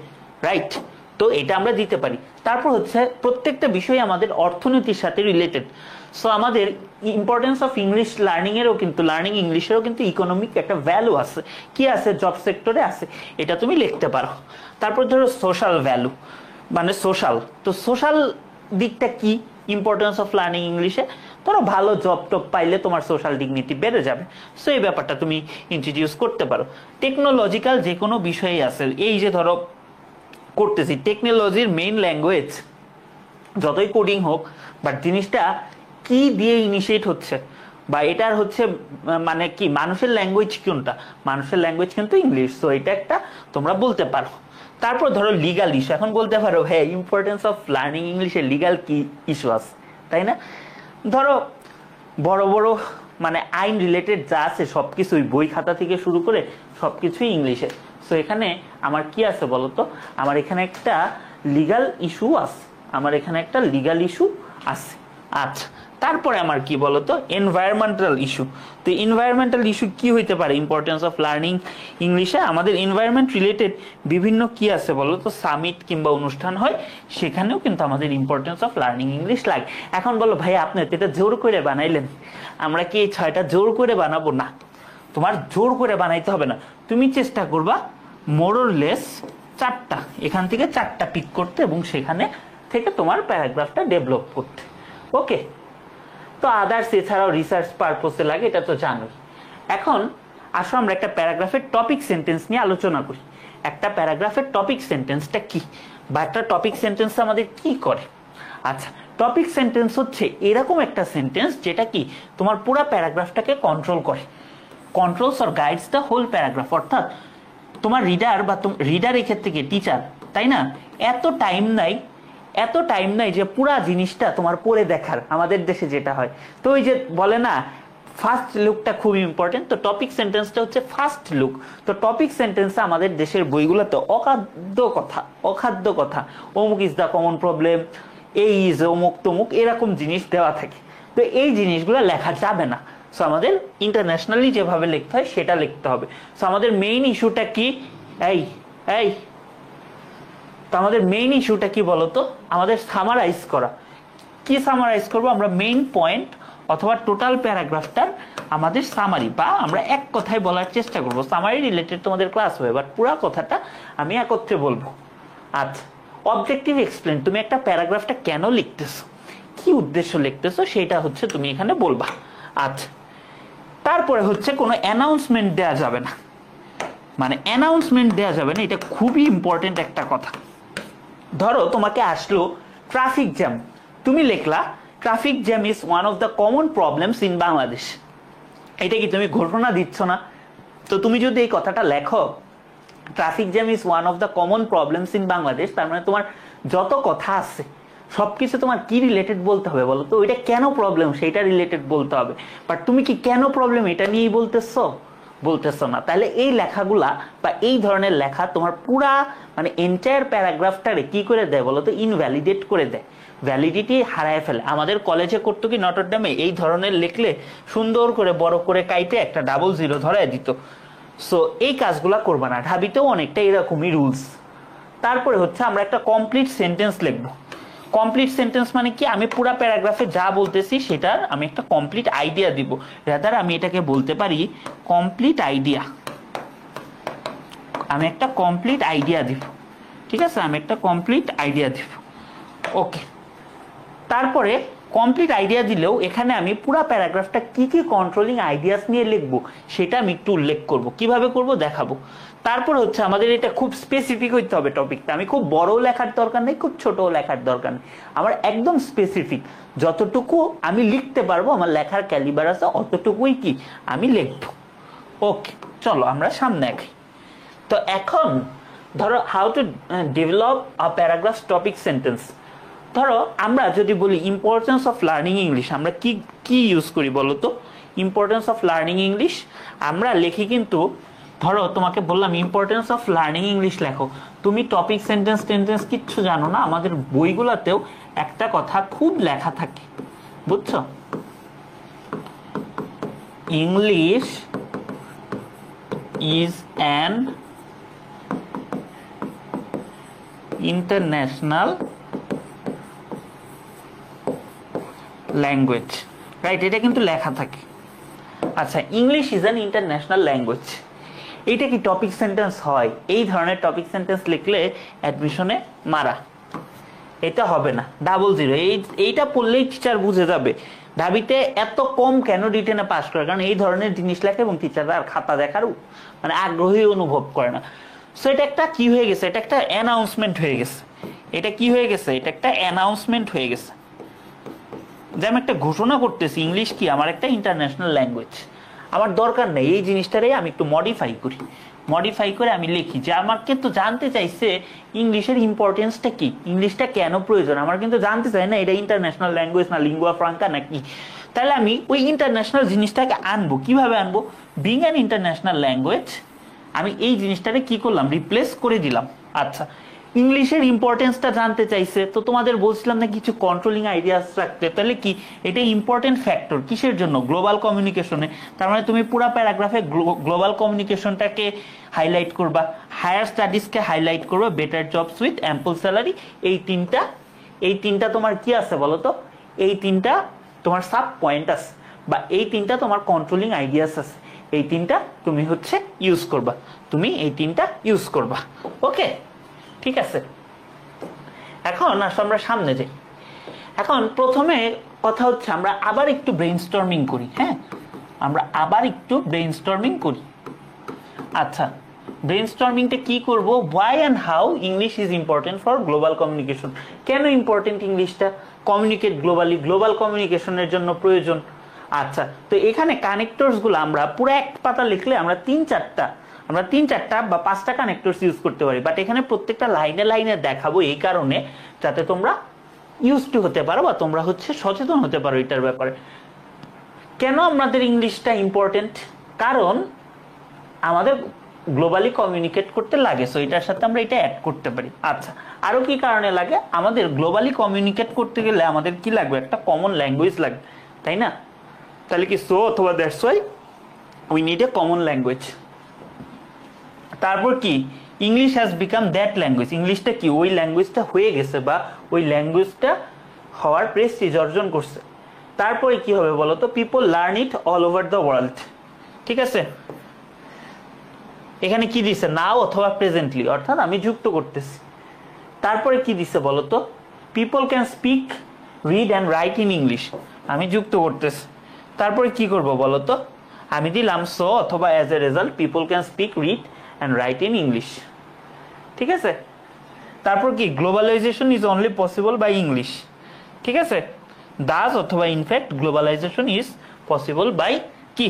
রাইট? তো এটা আমরা দিতে পারি। তারপর হচ্ছে প্রত্যেকটা বিষয় আমাদের অর্থনীতির সাথে রিলেটেড। সো আমাদের ইম্পর্টেন্স অফ ইংলিশ লার্নিং এরও কিন্তু, লার্নিং ইংলিশেরও কিন্তু ইকোনমিক একটা ভ্যালু আছে। কি আছে, জব সেক্টরে আছে, এটা তুমি লিখতে পারো। তারপর ধরো সোশ্যাল ভ্যালু, মানে সোশ্যাল, তো সোশ্যাল দিকটা কি ইম্পর্টেন্স অফ লার্নিং ইংলিশে? ধরো ভালো জব টব পাইলে তোমার সোশ্যাল ডিগনিটি বেড়ে যাবে, সো এই ব্যাপারটা তুমি ইন্ট্রোডিউস করতে পারো। টেকনোলজিক্যাল যে কোনো বিষয়ই আছে, এই যে ধরো করতেছি টেকনোলজির মেইন ল্যাঙ্গুয়েজ, যতই কোডিং হোক, বাট জিনিসটা কি দিয়ে ইনিশিয়েট হচ্ছে, বা এটার হচ্ছে মানে কি মানুষের ল্যাঙ্গুয়েজ কোনটা, মানুষের ল্যাঙ্গুয়েজ কিন্তু ইংলিশ, সো এটা একটা তোমরা বলতে পারো। তারপর ধরো লিগাল ইস্যু, এখন বলতে পারো হ্যাঁ ইম্পর্টেন্স অফ লার্নিং ইংলিশে লিগাল কি ইস্যু আছে, তাই না? ধরো বড় বড় মানে আইন রিলেটেড যা আছে সবকিছুই, বই খাতা থেকে শুরু করে সবকিছুই ইংলিশে। সো এখানে আমার কি আছে বলতো, আমার এখানে একটা লিগাল ইস্যু আছে, আমার এখানে একটা লিগাল ইস্যু আছে। আচ্ছা, তারপরে আমার কি বলতো, এনভায়রনমেন্টাল ইস্যু। তো এনভায়রনমেন্টাল ইস্যু কি হইতে পারে ইম্পর্টেন্স অফ লার্নিং ইংলিশে? আমাদের এনভায়রনমেন্ট রিলেটেড বিভিন্ন কি আছে বলতো, সামিট কিংবা অনুষ্ঠান হয়, সেখানেও কিন্তু আমাদের ইম্পর্টেন্স অফ লার্নিং ইংলিশ লাগে। এখন বলো ভাই আপনি এটা জোর করে বানাইলেন, আমরা কি এই 6টা জোর করে বানাবো? না, তোমার জোর করে বানাইতে হবে না, তুমি চেষ্টা করবা মোরলেস 4টা, এখান থেকে 4টা পিক করতে এবং সেখানে থেকে তোমার প্যারাগ্রাফটা ডেভেলপ করতে। ওকে, তো আদার্স এছাড়াও রিসার্চ পারপোসে লাগে, এটা তো জানোই। এখন আসো আমরা একটা প্যারাগ্রাফের টপিক সেন্টেন্স নিয়ে আলোচনা করি। একটা প্যারাগ্রাফের টপিক সেন্টেন্সটা কি, বা একটা টপিক সেন্টেন্স আমাদের কি করে? আচ্ছা, টপিক সেন্টেন্স হচ্ছে এরকম একটা সেন্টেন্স যেটা কি তোমার পুরো প্যারাগ্রাফটাকে কন্ট্রোল করে, controls or guides the whole paragraph. অর্থাৎ তোমার রিডার বা রিডার এক্ষেত্রে কি টিচার, তাই না? এত টাইম নাই যে পুরা জিনিসটা তোমার পড়ে দেখার, আমাদের দেশে যেটা হয়। তো ওই যে বলে না ফার্স্ট লুকটা খুব ইম্পর্টেন্ট, তো টপিক সেন্টেন্সটা হচ্ছে ফার্স্ট লুক। তো টপিক সেন্টেন্সে আমাদের দেশের বইগুলোতে অখাদ্য কথা অমুক ইজ দ্য কমন প্রবলেম, এই ইজ অমুক তমুক এরকম জিনিস দেওয়া থাকে। তো এই জিনিসগুলো লেখা যাবে না। সো আমাদের ইন্টারন্যাশনালি যেভাবে লিখতে হয় সেটা লিখতে হবে। সো আমাদের মেইন ইস্যুটা কি, এই তো আমাদের মেইন ইস্যুটা কি বলতো, আমাদের সামারাইজ করা। কি সামারাইজ করবো আমরা? মেইন পয়েন্ট অথবা টোটাল প্যারাগ্রাফটার আমাদের সামারি, বা আমরা এক কথায় বলার চেষ্টা করবো। সামারি রিলেটেড তোমাদের ক্লাস হবে, বাট পুরো কথাটা আমি একত্রে বলবো। আচ্ছা, অবজেক্টিভ এক্সপ্লেন, তুমি একটা প্যারাগ্রাফটা কেন লিখতেছো, কি উদ্দেশ্য লিখতেছো, সেটা হচ্ছে তুমি এখানে বলবা। আচ্ছা, তারপরে হচ্ছে কোনো অ্যানাউন্সমেন্ট দেওয়া যাবে না, মানে অ্যানাউন্সমেন্ট দেওয়া যাবে না, এটা খুবই ইম্পর্টেন্ট একটা কথা। ধরো তোমাকে আসলো ট্রাফিক জ্যাম, তুমি লিখলা traffic jam is one of the common problems in Bangladesh. এটা কি তুমি ঘোষণা দিচ্ছ না? তো তুমি যদি এই কথাটা লেখো, traffic jam is one of the common problems in Bangladesh, তার মানে তোমার যত কথা আছে সবকিছু তোমার কি রিলেটেড বলতে হবে বলো তো? ওইটা কেন প্রবলেম সেটা রিলেটেড বলতে হবে। বাট তুমি কি কেন প্রবলেম এটা নিয়েই বলতেছো না। তাহলে এই লেখাগুলা বা এই ধরনের লেখা তোমার পুরা মানে এন্টায়ার প্যারাগ্রাফটারে কি করে দেয় বলো তো? ইনভ্যালিডেট করে দেয়, ভ্যালিডিটি হারায় ফেলে। আমাদের কলেজে করতো কি, নটরডেমে এই ধরনের লিখলে সুন্দর করে বড় করে কাইটে একটা 00 ধরায় দিত। সো এই কাজগুলা করবা না, ঢাবিতেও অনেকটা এরকমই রুলস। তারপরে হচ্ছে আমরা একটা কমপ্লিট সেন্টেন্স লিখবো। কমপ্লিট সেন্টেন্স মানে কি, আমি পুরো প্যারাগ্রাফে যা বলতেছি সেটার আমি একটা কমপ্লিট আইডিয়া দিব। রাদার আমি এটাকে বলতে পারি কমপ্লিট আইডিয়া, আমি একটা কমপ্লিট আইডিয়া দিব। ঠিক আছে, আমি একটা কমপ্লিট আইডিয়া দিব। ওকে, তারপরে কমপ্লিট আইডিয়া দিলেও এখানে আমি পুরো প্যারাগ্রাফটা কি কি কন্ট্রোলিং আইডিয়াস নিয়ে লিখবো সেটা আমি একটু উল্লেখ করব, কিভাবে করব দেখাবো। তারপর হচ্ছে আমাদের এটা খুব স্পেসিফিক হইতে হবে টপিকটা, আমি খুব বড় লেখার দরকার নেই, খুব ছোট লেখার দরকার নেই, আমার একদম স্পেসিফিক যতটুকু আমি লিখতে পারবো, আমার লেখার ক্যালিবার আছে অতটুকুই কি আমি লিখবো। ওকে, চলো আমরা সামনে আগাই। তো এখন ধরো how to develop a paragraph topic sentence. ধরো আমরা যদি বলি ইম্পর্টেন্স অফ লার্নিং ইংলিশ, আমরা কি কি ইউজ করি বলো তো? ইম্পর্টেন্স অফ লার্নিং ইংলিশ আমরা লিখি, কিন্তু ধরো তোমাকে বললাম ইম্পর্টেন্স অফ লার্নিং ইংলিশ লেখো, তুমি টপিক সেন্টেন্স টেন্টেন্স কিচ্ছু জানো না। আমাদের বইগুলোতেও একটা কথা খুব লেখা থাকে, বুঝছো? English is an international language, right? এটা কিন্তু লেখা থাকে। আচ্ছা, English is an international language, এইটা কি টপিক সেন্টেন্স হয়? এই ধরনের টপিক সেন্টেন্স লিখলে অ্যাডমিশনে মারা, এটা হবে না, ডাবল জিরো। এইটা পড়লেই টিচার বুঝে যাবে ঢাবিতে এত কম কেন রিটেনে পাস করে, কারণ এই ধরনের জিনিস লেখে এবং টিচাররা আর খাতা দেখার মানে আগ্রহী অনুভব করে না। সো এটা একটা কি হয়ে গেছে, এটা একটা অ্যানাউন্সমেন্ট হয়ে গেছে। এটা কি হয়ে গেছে? এটা একটা অ্যানাউন্সমেন্ট হয়ে গেছে, যে আমি একটা ঘোষণা করতেছি ইংলিশ কি আমার একটা ইন্টারন্যাশনাল ল্যাঙ্গুয়েজ। আমার দরকার নেই এই জিনিসটারে আমি একটু মডিফাই করি, মডিফাই করে আমি লিখি যে আমার কিন্তু জানতে চাইছে ইংলিশের ইম্পর্টেন্সটা কি, ইংলিশটা কেন প্রয়োজন, আমার কিন্তু জানতে চাই না এটা ইন্টারন্যাশনাল ল্যাঙ্গুয়েজ না লিঙ্গুয়া ফ্রাঙ্কা নাকি। তাহলে আমি ওই ইন্টারন্যাশনাল জিনিসটাকে আনবো, কিভাবে আনবো? বিং অ্যান ইন্টারন্যাশনাল ল্যাঙ্গুয়েজ আমি এই জিনিসটাকে কি করলাম, রিপ্লেস করে দিলাম। আচ্ছা, ইংলিশের ইম্পর্টেন্সটা জানতে চাইছে, তো তোমাদের বলছিলাম না কিছু কন্ট্রোলিং আইডিয়াস রাখতে, তাহলে কি এটা ইম্পর্টেন্ট ফ্যাক্টর কিসের জন্য? গ্লোবাল কমিউনিকেশনে। তার মানে তুমি পুরো প্যারাগ্রাফে গ্লোবাল কমিউনিকেশনটাকে হাইলাইট করবা, হায়ার স্টাডিজকে হাইলাইট করবা, better jobs with ample salary. এই তিনটা তোমার কি আছে বলো তো? এই তিনটা তোমার সাব পয়েন্ট আছে, বা এই তিনটা তোমার কন্ট্রোলিং আইডিয়াস আছে, এই তিনটা তুমি হচ্ছে ইউজ করবা, তুমি এই তিনটা ইউজ করবা। ওকে, ঠিক আছে। এখন আসলে আমরা সামনে যাই। এখন প্রথমে কথা হচ্ছে আমরা আবার একটু ব্রেইনস্টর্মিং করি। হ্যাঁ, আমরা আবার একটু ব্রেইনস্টর্মিং করি। আচ্ছা, ব্রেইনস্টর্মিংটা কি করব? Why and how English is important for global communication. কেন ইম্পর্টেন্ট ইংলিশটা? কমিউনিকেট গ্লোবালি, গ্লোবাল কমিউনিকেশনের জন্য প্রয়োজন। আচ্ছা, তো এখানে কানেক্টরস গুলো আমরা পুরো এক পাতা লিখলে আমরা তিন চারটা বা পাঁচটা কানেক্টরস ইউজ করতে পারি, বাট এখানে প্রত্যেকটা লাইনে লাইনে দেখাবো এই কারণে যাতে তোমরা ইউজ টু হতে পারো বা তোমরা হচ্ছে সচেতন হতে পারো এটার ব্যাপারে। কেন আমাদের ইংলিশটা ইম্পর্টেন্ট? কারণ আমাদের গ্লোবালি কমিউনিকেট করতে লাগে, সো এটার সাথে আমরা এটা অ্যাড করতে পারি। আচ্ছা, আরো কি কারণে লাগে? আমাদের গ্লোবালি কমিউনিকেট করতে গেলে আমাদের কি লাগবে? একটা কমন ল্যাঙ্গুয়েজ লাগবে, তাই না? তাহলে কি সো অথবা that's why we need a common language. তারপর কি? English has become that language. ইংলিশটা কি ওই ল্যাঙ্গুয়েজটা হয়ে গেছে বা ওই ল্যাঙ্গুয়েজটা হওয়ার প্রেস্টিজ অর্জন করছে। তারপরে কি হবে বলো তো? People learn it all over the world. ঠিক আছে, এখানে কি দিছে? নাও অথবা প্রেজেন্টলি, অর্থাৎ আমি যুক্ত করতেছি। তারপরে কি দিছে বলো তো? People can speak, read and write in English, আমি যুক্ত করতেছি। তারপরে কি করব বলো তো? আমি দিলাম সো অথবা as a result people can speak, read and write in English. ঠিক আছে, তারপর কি? Globalisation is only possible by English. ঠিক আছে, দাস অথবা in fact globalisation is possible by কি?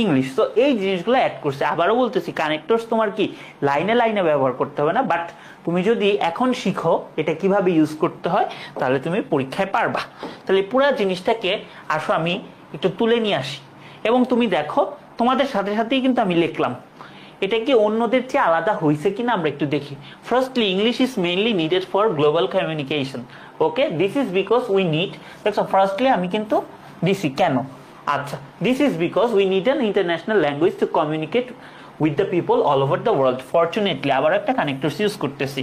ইংলিশ। তো এই জিনিসগুলো অ্যাড করছে। আবারও বলতেছি, কানেক্টরস তোমার কি লাইনে লাইনে ব্যবহার করতে হবে না, বাট তুমি যদি এখন শিখো এটা কিভাবে ইউজ করতে হয় তাহলে তুমি পরীক্ষায় পারবা। তাহলে পুরো জিনিসটাকে আসো আমি একটু তুলে নিয়ে আসি এবং তুমি দেখো তোমাদের সাথে সাথেই কিন্তু আমি লিখলাম। এটা কি অন্যদের চেয়ে আলাদা হয়েছে কিনা আমরা একটু দেখি। Firstly, English is mainly needed for global communication. Okay, this is because we need, দেখো ফার্স্টলি আমি কিন্তু দিছি কেন। আচ্ছা, this is because we need an international language to communicate with the people all over the world. Fortunately আবার একটা connectors use করতেছি।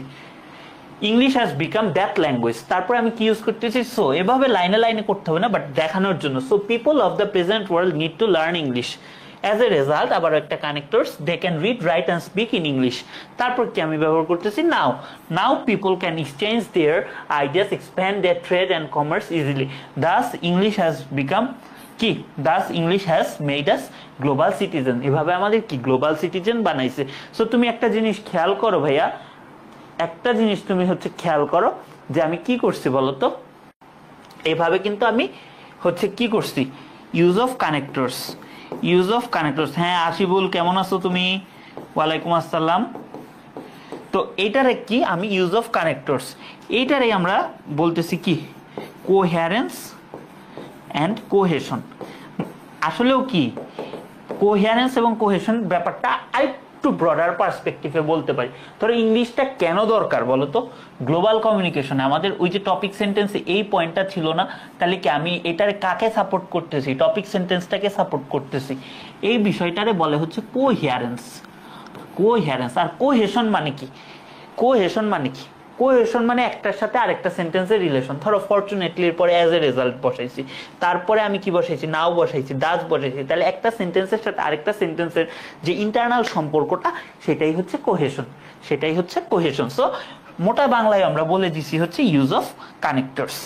English has become that language. তারপরে আমি কি ইউজ করতেছি? সো। এভাবে লাইনে লাইনে করতে হবে না, বাট দেখানোর জন্য। So people of the present world need to learn English. As a result আবার একটা connectors they can read write and speak in English. তারপর কি আমি ব্যবহার করতেছি now, now people can exchange their ideas, expand their trade and commerce easily, thus English has become কি, thus English has made us global citizen. এভাবে আমাদের কি global citizen বানাইছে। সো তুমি একটা জিনিস খেয়াল করো ভাইয়া, একটা জিনিস তুমি হচ্ছে খেয়াল করো যে আমি কি করছি বলতো, এভাবে কিন্তু আমি হচ্ছে কি করছি, use of connectors, use of connectors. হ্যাঁ আশিবুল কেমন আছো তুমি? ওয়ালাইকুম আসসালাম। তো এইটারে কি আমি ইউজ অফ কানেক্টরস, এইটারে আমরা বলতেছি কি কোহেরেন্স অ্যান্ড কোহেশন। আসলেও কি কোহেরেন্স এবং কোহেশন ব্যাপারটা আরেকটু ব্রডার পার্সপেক্টিভে বলতে পারি। ধরো ইংলিশটা কেন দরকার বলো তো গ্লোবাল কমিউনিকেশনে? আমাদের ওই যে টপিক সেন্টেন্সে এই পয়েন্টটা ছিল না, তাহলে কি আমি এটারে কাকে সাপোর্ট করতেছি, টপিক সেন্টেন্সটাকে সাপোর্ট করতেছি, এই বিষয়টারে বলে হচ্ছে কোহেরেন্স। কোহেরেন্স আর কোহেশন মানে কি, কোহেশন মানে কি, কোহেশন মানে একটার সাথে আরেকটা সেন্টেন্সের রিলেশন। ধরো ফরচুনেটলির পরে অ্যাজ এ রেজাল্ট বসাইছি, তারপরে আমি কি বসাইছি, নাও বসাইছি, ডাজ বসাইছি, তাহলে একটা সেন্টেন্সের সাথে আরেকটা সেন্টেন্সের যে ইন্টারনাল সম্পর্কটা সেটাই হচ্ছে কোহেশন, সেটাই হচ্ছে কোহেশন। সো মোটা বাংলায় আমরা বলে দিছি হচ্ছে ইউজ অফ কানেক্টরস।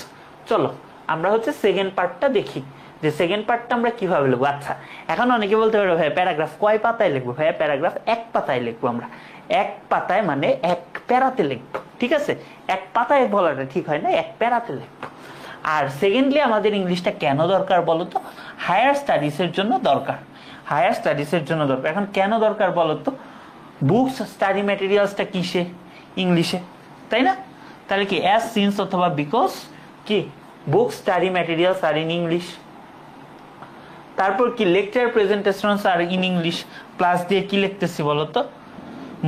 চলো আমরা হচ্ছে সেকেন্ড পার্টটা দেখি, যে সেকেন্ড পার্টটা আমরা কিভাবে লিখবো। আচ্ছা এখন অনেকে বলতে পারবে ভাই প্যারাগ্রাফ কয় পাতায় লিখবো? ভাইয়া প্যারাগ্রাফ এক পাতায় লিখবো আমরা, এক পাতায় মানে এক প্যারাতে লিখবো, ঠিক আছে? এক পাতায় বলাটা ঠিক হয় না, এক প্যারাতে লিখবো। আর সেকেন্ডলি আমাদের ইংলিশটা কেন দরকার বলো তো? হায়ার স্টাডিজের জন্য দরকার, হায়ার স্টাডিজের জন্য দরকার। এখন কেন দরকার বলো তো? বুকস স্টাডি ম্যাটেরিয়ালসটা কিসে? ইংলিশে, তাই না? তাহলে কি অ্যাজ সিন্স অথবা বিকজ কি book study materials are in English. তারপর কি lecture presentations are in English, plus দিয়ে কি লিখতেছি বলতো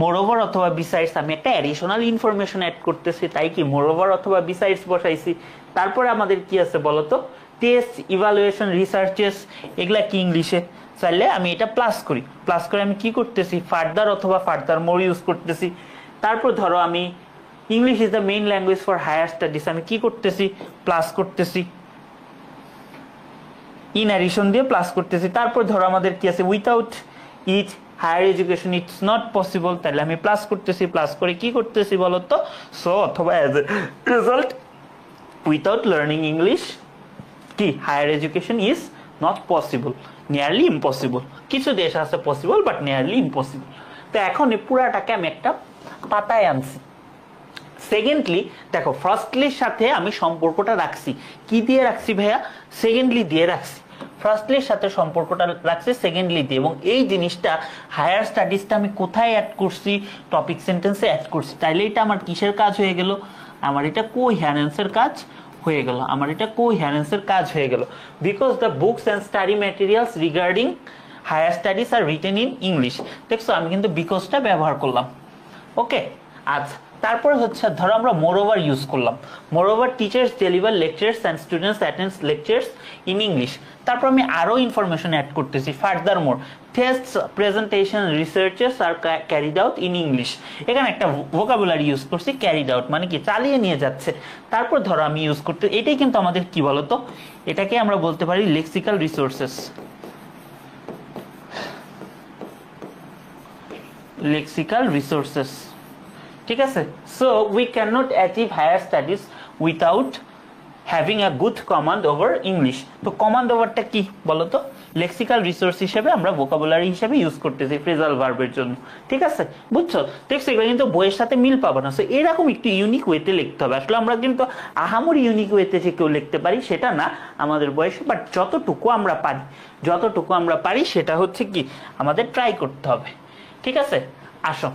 মোরওভার অথবা বিসাইডস, আমি একটা অ্যাডিশনাল ইনফরমেশন অ্যাড করতেছি, তাই কি মোরওভার অথবা বিসাইডস বসাইছি। তারপরে আমাদের কি আছে বলতো টেস্ট, ইভালুয়েশন, রিসার্চেস, এগুলা কি ইংলিশে, চাইলে আমি এটা প্লাস করি, প্লাস করে আমি কি করতেছি ফার্দার অথবা ফার্দার মোর ইউজ করতেছি। তারপর ধরো আমি English is the main language for higher studies, আমি কি করতেছি প্লাস করতেছি, ইন অ্যাডিশন দিয়ে প্লাস করতেছি। তারপর ধরো আমাদের কি আছে without it higher education it's not possible, তাহলে আমি প্লাস করতেছি, প্লাস করে কি করতেছি বলতো সো অথবা as a result without learning English কি higher education is not possible, nearly impossible. কিছু দেশ আছে পসিবল বাট নিয়ারলি ইম্পসিবল। তো এখন এই পুরাটাকে আমি একটা পাতায় আনছি। সেকেন্ডলি দেখো ফার্স্টলির সাথে আমি সম্পর্কটা রাখছি, কি দিয়ে রাখছি ভাইয়া? সেকেন্ডলি দিয়ে রাখছি। ফার্স্টলির সাথে সম্পর্কটা রাখছি সেকেন্ডলি দিয়ে, এবং এই জিনিসটা হায়ার স্টাডিজটা আমি কোথায় অ্যাড করছি? টপিক সেন্টেন্সে অ্যাড করছি। তাইলে এটা আমার কিসের কাজ হয়ে গেল? আমার এটা কোহেরেন্সের কাজ হয়ে গেল, আমার এটা কোহেরেন্সের কাজ হয়ে গেল। Because the books and study materials regarding higher studies are written in English. দেখছো আমি কিন্তু বিকজটা ব্যবহার করলাম, ওকে। আচ্ছা তারপরে হচ্ছে ধরো আমরা মোরওভার ইউজ করলাম, moreover teachers deliver lectures and students attend lectures in English. তারপর আমি আরো ইনফরমেশন অ্যাড করতেছি furthermore, test, presentation, researches are carried out in English. এখানে একটা ভোকাবুলারি ইউজ করছি, ক্যারিড আউট মানে কি চালিয়ে নিয়ে যাচ্ছে। তারপর ধরো আমি ইউজ করতে, এটাই কিন্তু আমাদের কি বলতো, এটাকে আমরা বলতে পারি লেক্সিক্যাল রিসোর্সেস, লেক্সিক্যাল রিসোর্সেস, ঠিক আছে। So we can not achieve higher studies without having a good command over English. তো কমান্ড ওভারটা কি বলতো? লেক্সিক্যাল রিসোর্স হিসেবে আমরা ভোকাবুলারি হিসেবে ইউজ করতেছি ফ্রেজাল ভার্বের জন্য, ঠিক আছে বুঝছো? দেখছো এগুলো কিন্তু বইয়ের সাথে মিল পাবো না। সো এরকম একটু ইউনিক ওয়েতে লিখতে হবে। আসলে আমরা কিন্তু আহামরি ইউনিক ওয়েতে যে কেউ লিখতে পারি সেটা না আমাদের বয়সে, বাট যতটুকু আমরা পারি, যতটুকু আমরা পারি সেটা হচ্ছে কি আমাদের ট্রাই করতে হবে, ঠিক আছে। আসো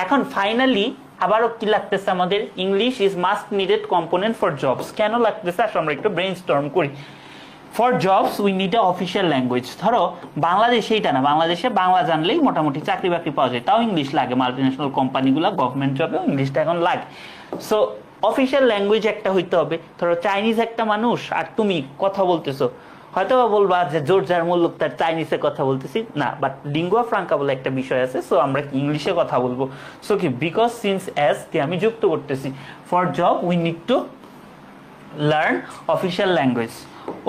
এখন ফাইনালি আবারও কি লাগতেছে আমাদের, English is must needed component for jobs. কেন লাগতেছে আসলে আমরা একটু ব্রেইনস্টর্ম করি। For jobs we need a official language. ধরো বাংলাদেশে এটা না, বাংলাদেশে বাংলা জানলেই মোটামুটি চাকরি বাকরি পাওয়া যায়, তাও ইংলিশ লাগে। মাল্টিন্যাশনাল কোম্পানিগুলো গভর্নমেন্ট জবেও ইংলিশটা এখন লাগে। সো অফিসিয়াল ল্যাঙ্গুয়েজ একটা হইতে হবে। ধরো চাইনিজ একটা মানুষ আর তুমি কথা বলতেছো, হয়তো বলবা যে জোরজার মুল্লুক তার চাইনিজে কথা বলতেছি না, বাট লিঙ্গুয়া ফ্রাঙ্কা বলে একটা বিষয় আছে, সো আমরা ইংলিশে কথা বলবো। সো কি বিকজ সিন্স অ্যাজ কে আমি যুক্ত করতেছি, for job we need to learn official language,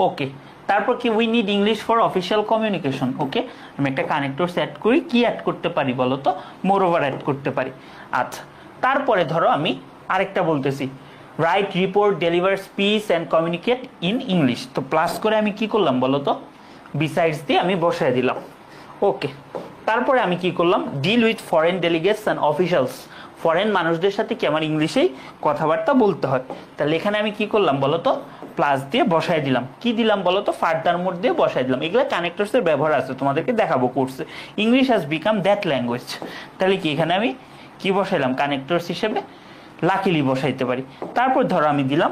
okay. তারপর কি we need English for official communication. Okay, আমি একটা কানেক্টরস অ্যাড করি, কি অ্যাড করতে পারি বলো তো, মোর ওভার অ্যাড করতে পারি। আচ্ছা, তারপরে ধরো আমি আরেকটা বলতেছি, write report, deliver speech and communicate in English. তো প্লাস করে আমি কি করলাম বলো তো, বিসাইডস দিয়ে আমি বসায় দিলাম। ওকে, তারপরে আমি কি করলাম, deal with foreign delegates and officials, foreign মানুষদের সাথে কি আমার ইংলিশেই কথাবার্তা বলতে হয়। তাহলে এখানে আমি কি করলাম বলো তো, প্লাস দিয়ে বসায় দিলাম। কি দিলাম বলো তো, ফার্দার মোড দিয়ে বসায় দিলাম। এগুলো কানেক্টরসের ব্যবহার আছে, তোমাদেরকে দেখাবো কোর্সে। English has become that language. তাহলে কি এখানে আমি কি বসাইলাম, কানেক্টরস হিসেবে লাকিলি বসাইতে পারি। তারপর ধরো আমি দিলাম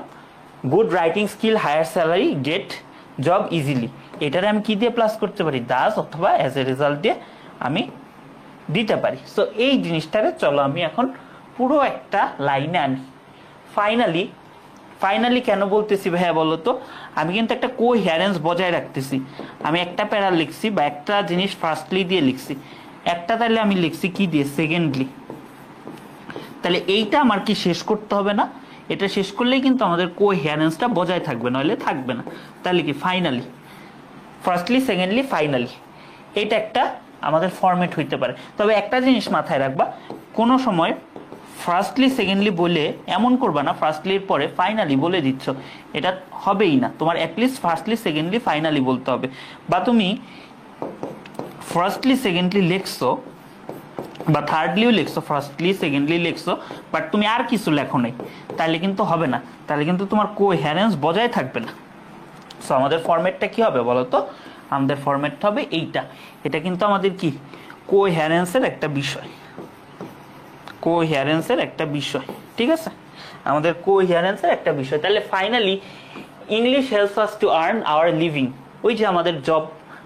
good writing skill, higher salary, get job easily. এটারে আমি কি দিয়ে প্লাস করতে পারি, দাস অথবা অ্যাজ এ রেজাল্ট দিয়ে আমি দিতে পারি। সো এই জিনিসটারে চলো আমি এখন পুরো একটা লাইনে আনি। ফাইনালি কেন বলতেছি ভাইয়া বলো তো, আমি কিন্তু একটা কোহেরেন্স বজায় রাখতেছি। আমি একটা প্যারা লিখছি বা একটা জিনিস ফার্স্টলি দিয়ে লিখছি, একটা তাহলে আমি লিখছি কি দিয়ে, সেকেন্ডলি। তাহলে এইটা আমার কি শেষ করতে হবে না, এটা শেষ করলেই কিন্তু আমাদের কোহেরেন্সটা বজায় থাকবে, নইলে থাকবে না। তাহলে কি ফাইনালি, ফার্স্টলি, সেকেন্ডলি, ফাইনালি, এটা একটা আমাদের ফরম্যাট হইতে পারে। তবে একটা জিনিস মাথায় রাখবা, কোনো সময় ফার্স্টলি সেকেন্ডলি বলে এমন করবা না ফার্স্টলির পরে ফাইনালি বলে দিচ্ছ, এটা হবেই না। তোমার অ্যাটলিস্ট ফার্স্টলি সেকেন্ডলি ফাইনালি বলতে হবে। বা তুমি ফার্স্টলি সেকেন্ডলি লিখছো বা থার্ডলিও লিখছো, ফার্স্টলি সেকেন্ডলি লিখছো, বাট তুমি আর কিছু লেখো নাই, তাহলে কিন্তু হবে না, তাহলে কিন্তু তোমার কোহেরেন্স বজায় থাকবে না। সো আমাদের ফরম্যাটটা কি হবে বলো তো, আমাদের ফরম্যাটটা হবে এইটা। এটা কিন্তু আমাদের কি কোহেরেন্সের একটা বিষয়, কোহেরেন্সের একটা বিষয়, ঠিক আছে, আমাদের কোহেরেন্সের একটা বিষয়। তাহলে finally English helps us to earn our living, ওই যে আমাদের জব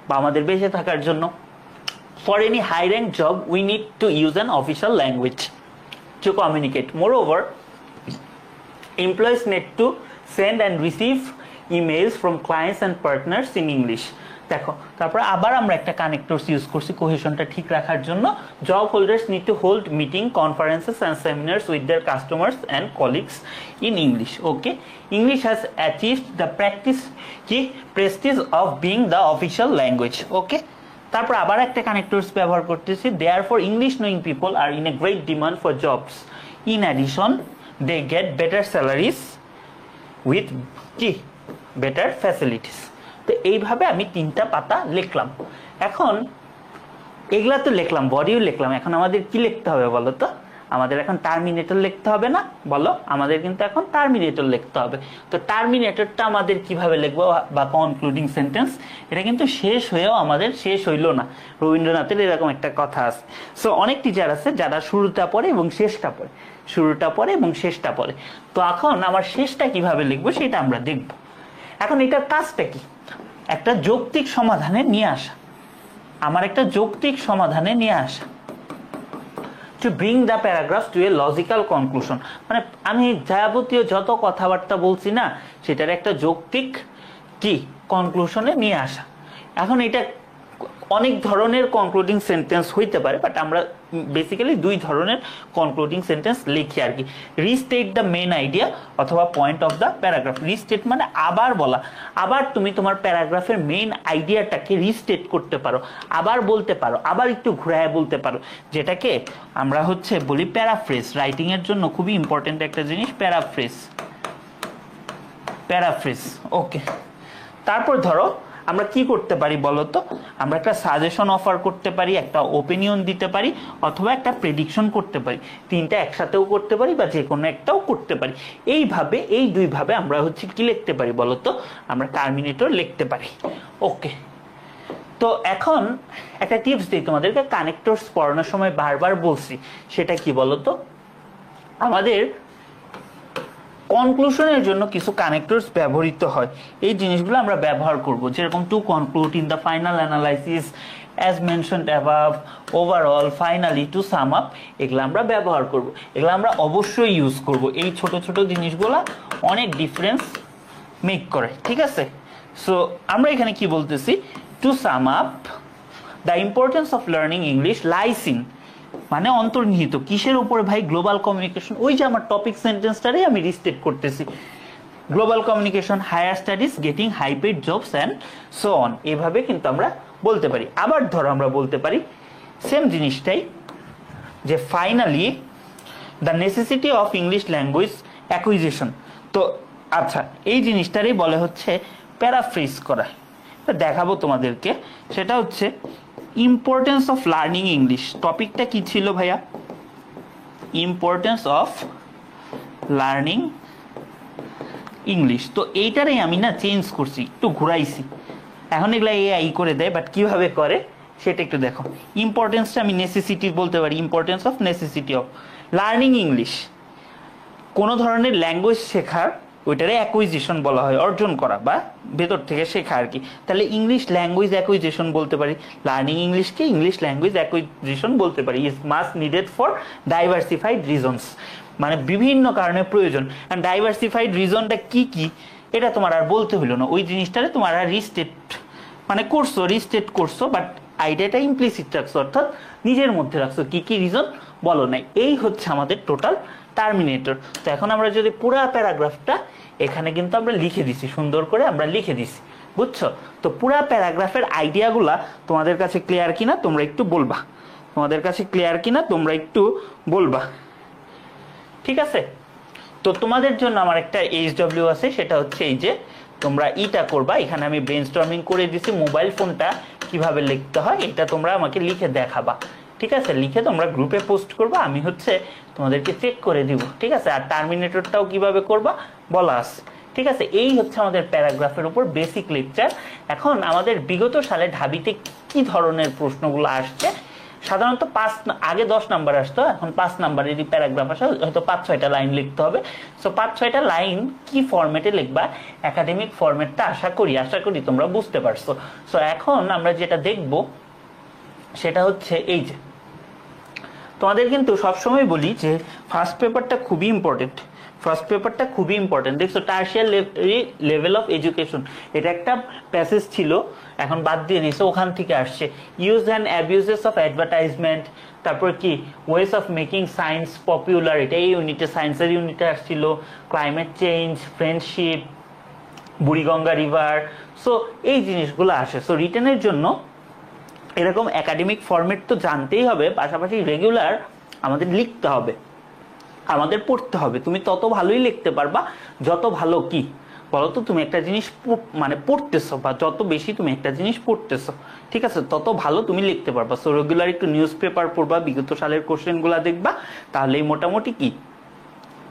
বা আমাদের বেঁচে থাকার জন্য। For any high rank job we need to use an official language to communicate. Moreover employees need to send and receive emails from clients and partners in English. দেখো, তারপর আবার আমরা একটা কানেক্টরস ইউজ করছি কোহেশনটা ঠিক রাখার জন্য। Job holders need to hold meeting, conferences and seminars with their customers and colleagues in English. Okay, English has achieved the prestige of being the official language. Okay, তারপর আবার একটা কানেক্টরস ব্যবহার করতেছি, therefore English knowing people are in a great demand for jobs. In addition they get better salaries with কি better facilities। তো এইভাবে আমি 3টা পাতা লিখলাম। এখন এগুলা তো লিখলাম, বডিও লিখলাম, এখন আমাদের কি লিখতে হবে বলো তো, আমাদের এখন টার্মিনেটর লিখতে হবে না বলো, আমাদের কিন্তু এখন টার্মিনেটর লিখতে হবে। তো টার্মিনেটরটা আমাদের কিভাবে লিখবো বা কনক্লুডিং সেন্টেন্স, এটা কিন্তু শেষ হয়েও আমাদের শেষ হইলো না। রবীন্দ্রনাথের এরকম একটা কথা আছে। সো অনেক টিচার আছে যারা শুরুটা পড়ে এবং শেষটা পড়ে, শুরুটা পড়ে এবং শেষটা পড়ে। তো এখন আমার শেষটা কিভাবে লিখবো সেটা আমরা দেখব। এখন এটার কাজটা কি, একটা যৌক্তিক সমাধানে নিয়ে আসা, আমার একটা যৌক্তিক সমাধানে নিয়ে আসা, to bring the paragraph to a logical conclusion। মানে আমি যাবতীয় যত কথাবার্তা বলছি না, সেটার একটা যৌক্তিক কি কনক্লুশনে নিয়ে আসা। এখন এটা অনেক ধরনের কনক্লুডিং সেন্টেন্স হইতে পারে, বাট আমরা বেসিক্যালি 2 ধরনের কনক্লুডিং সেন্টেন্স লিখি আর কি। রিস্টেট দ্য মেন আইডিয়া অথবা point of the paragraph. Restate মানে আবার বলা, আবার তুমি তোমার প্যারাগ্রাফের মেইন আইডিয়াটাকে রিস্টেট করতে পারো, আবার বলতে পারো, আবার একটু ঘুরায় বলতে পারো, যেটাকে আমরা হচ্ছে বলি প্যারাফ্রেজ। রাইটিং এর জন্য খুবই ইম্পর্টেন্ট একটা জিনিস প্যারাফ্রেজ, প্যারাফ্রেজ। ওকে, তারপর ধরো আমরা কি করতে পারি বলতো, আমরা একটা সাজেশন অফার করতে পারি, একটা ওপিনিয়ন দিতে পারি, অথবা একটা প্রেডিকশন করতে পারি। 3টা একসাথেও করতে পারি বা যে কোনো একটাও করতে পারি। এইভাবে এই 2 ভাবে আমরা হচ্ছে কি লিখতে পারি বলতো, আমরা টার্মিনেটর লিখতে পারি। ওকে, তো এখন একটা টিপস দিই তোমাদেরকে, কানেক্টরস পড়ানোর সময় বারবার বলছি, সেটা কি বলতো, আমাদের কনক্লুশনের জন্য কিছু কানেক্টরস ব্যবহৃত হয়। এই জিনিসগুলো আমরা ব্যবহার করব, যেরকম to conclude, in the final analysis, as mentioned above, overall, finally, to sum up, এগুলো আমরা ব্যবহার করব। এগুলো আমরা অবশ্যই ইউজ করব। এই ছোট ছোট জিনিসগুলো অনেক ডিফারেন্স মেক করে, ঠিক আছে। সো আমরা এখানে কি বলতেছি, to sum up, the importance of learning English lies in, মানে অন্তর্নিহিত কিসের উপরে ভাই, গ্লোবাল কমিউনিকেশন। ওই যে আমার টপিক সেন্টেন্সটারে আমি রিস্টেট করতেছি, global communication, higher studies, getting high paid jobs and so on, এভাবে কিন্তু আমরা বলতে পারি। আবার ধরো আমরা বলতে পারি সেম জিনিসটাই, যে finally the necessity of English language acquisition. তো আচ্ছা, এই জিনিসটারই বলে হচ্ছে প্যারাফ্রেজ করা। দেখাবো তোমাদেরকে, সেটা হচ্ছে ইম্পর্টেন্স অফ লার্নিং ইংলিশ। টপিকটা কি ছিল ভাইয়া? Importance of learning English. তো এইটারই আমি না চেঞ্জ করছি, একটু ঘুরাইছি। এখন এগুলা এআই করে দেয়, বাট কিভাবে করে সেটা একটু দেখো। ইম্পর্টেন্সটা আমি নেসেসিটি বলতে পারি, importance of necessity of learning English. কোনো ধরনের ল্যাঙ্গুয়েজ শেখার ওইটারে অ্যাকুইজিশন বলা হয়, অর্জন করা বা ভেতর থেকে শেখা আর কি। তাহলে ইংলিশ ল্যাঙ্গুয়েজ অ্যাকুইজিশন বলতে পারি, লার্নিং ইংলিশকে ইংলিশ ল্যাঙ্গুয়েজ অ্যাকুইজিশন বলতে পারি। Is must needed for diversified reasons, মানে বিভিন্ন কারণে প্রয়োজন। অ্যান্ড ডাইভার্সিফাইড রিজনটা কি কি এটা তোমার আর বলতে হলো না, ওই জিনিসটারে তোমার আর রিস্টেট করছো, বাট আইডিয়াটা ইমপ্লিসিট রাখছো, অর্থাৎ নিজের মধ্যে রাখছো, কি কি রিজন বলো নাই। এই হচ্ছে আমাদের টোটাল টার্মিনেটর। তো এখন আমরা যদি পুরা প্যারাগ্রাফটা এখানে কিন্তু আমরা লিখে দিছি, সুন্দর করে আমরা লিখে দিছি, বুঝছো? তো পুরা প্যারাগ্রাফের আইডিয়াগুলা তোমাদের কাছে ক্লিয়ার কিনা তোমরা একটু বলবা, ঠিক আছে? তো তোমাদের জন্য আমার একটা HW আছে, সেটা হচ্ছে এই যে তোমরা ইটা করবা। এখানে আমি ব্রেনস্টর্মিং করে দিছি, মোবাইল ফোনটা কিভাবে লিখতে হয় এটা তোমরা আমাকে লিখে দেখাবা, ঠিক আছে? লিখে তোমরা গ্রুপে পোস্ট করবা, আমি হচ্ছে তোমাদেরকে চেক করে দিব, ঠিক আছে? আর টার্মিনেটরটাও কিভাবে করবা বলা আছে, ঠিক আছে? এই হচ্ছে আমাদের প্যারাগ্রাফের উপর বেসিক লেকচার। এখন আমাদের বিগত সালে ঢাবিতে কি ধরনের প্রশ্নগুলো আসছে, সাধারণত আগে 10 নাম্বার আসতো, এখন 5 নাম্বারেরই প্যারাগ্রাফ আসে, হয়তো 5-6টা লাইন লিখতে হবে। সো 5-6টা লাইন কি ফরম্যাটে লিখবা, একাডেমিক ফরম্যাটটা আশা করি তোমরা বুঝতে পারছো। সো এখন আমরা যেটা দেখব সেটা হচ্ছে এই যে, তোমাদের কিন্তু সবসময় বলি যে ফার্স্ট পেপারটা খুবই ইম্পর্টেন্ট। দেখছো টার্সিয়ারি লেভেল অফ এডুকেশন, এটা একটা প্যাসেজ ছিল, এখন বাদ দিয়ে নিছে, ওখান থেকে আসছে। Use and abuses of advertisement, তারপর কি ways of making science popular, এটা এই ইউনিটে, সায়েন্সের ইউনিটে আসছিল। Climate change, friendship, Buriganga river, so এই জিনিসগুলো আসে। সো রিটেনের জন্য এরকম একাডেমিক ফরম্যাট তো জানতেই হবে, পাশাপাশি রেগুলার আমাদের লিখতে হবে, আমাদের পড়তে হবে। তুমি তত ভালোই লিখতে পারবা যত ভালো কি বলতো তুমি একটা জিনিস মানে পড়তেছো, বা যত বেশি তুমি একটা জিনিস পড়তেছো, ঠিক আছে, তত ভালো তুমি লিখতে পারবা। সো রেগুলার একটু নিউজ পেপার পড়বা, বিগত সালের কোশ্চেনগুলো দেখবা, তাহলেই মোটামুটি কি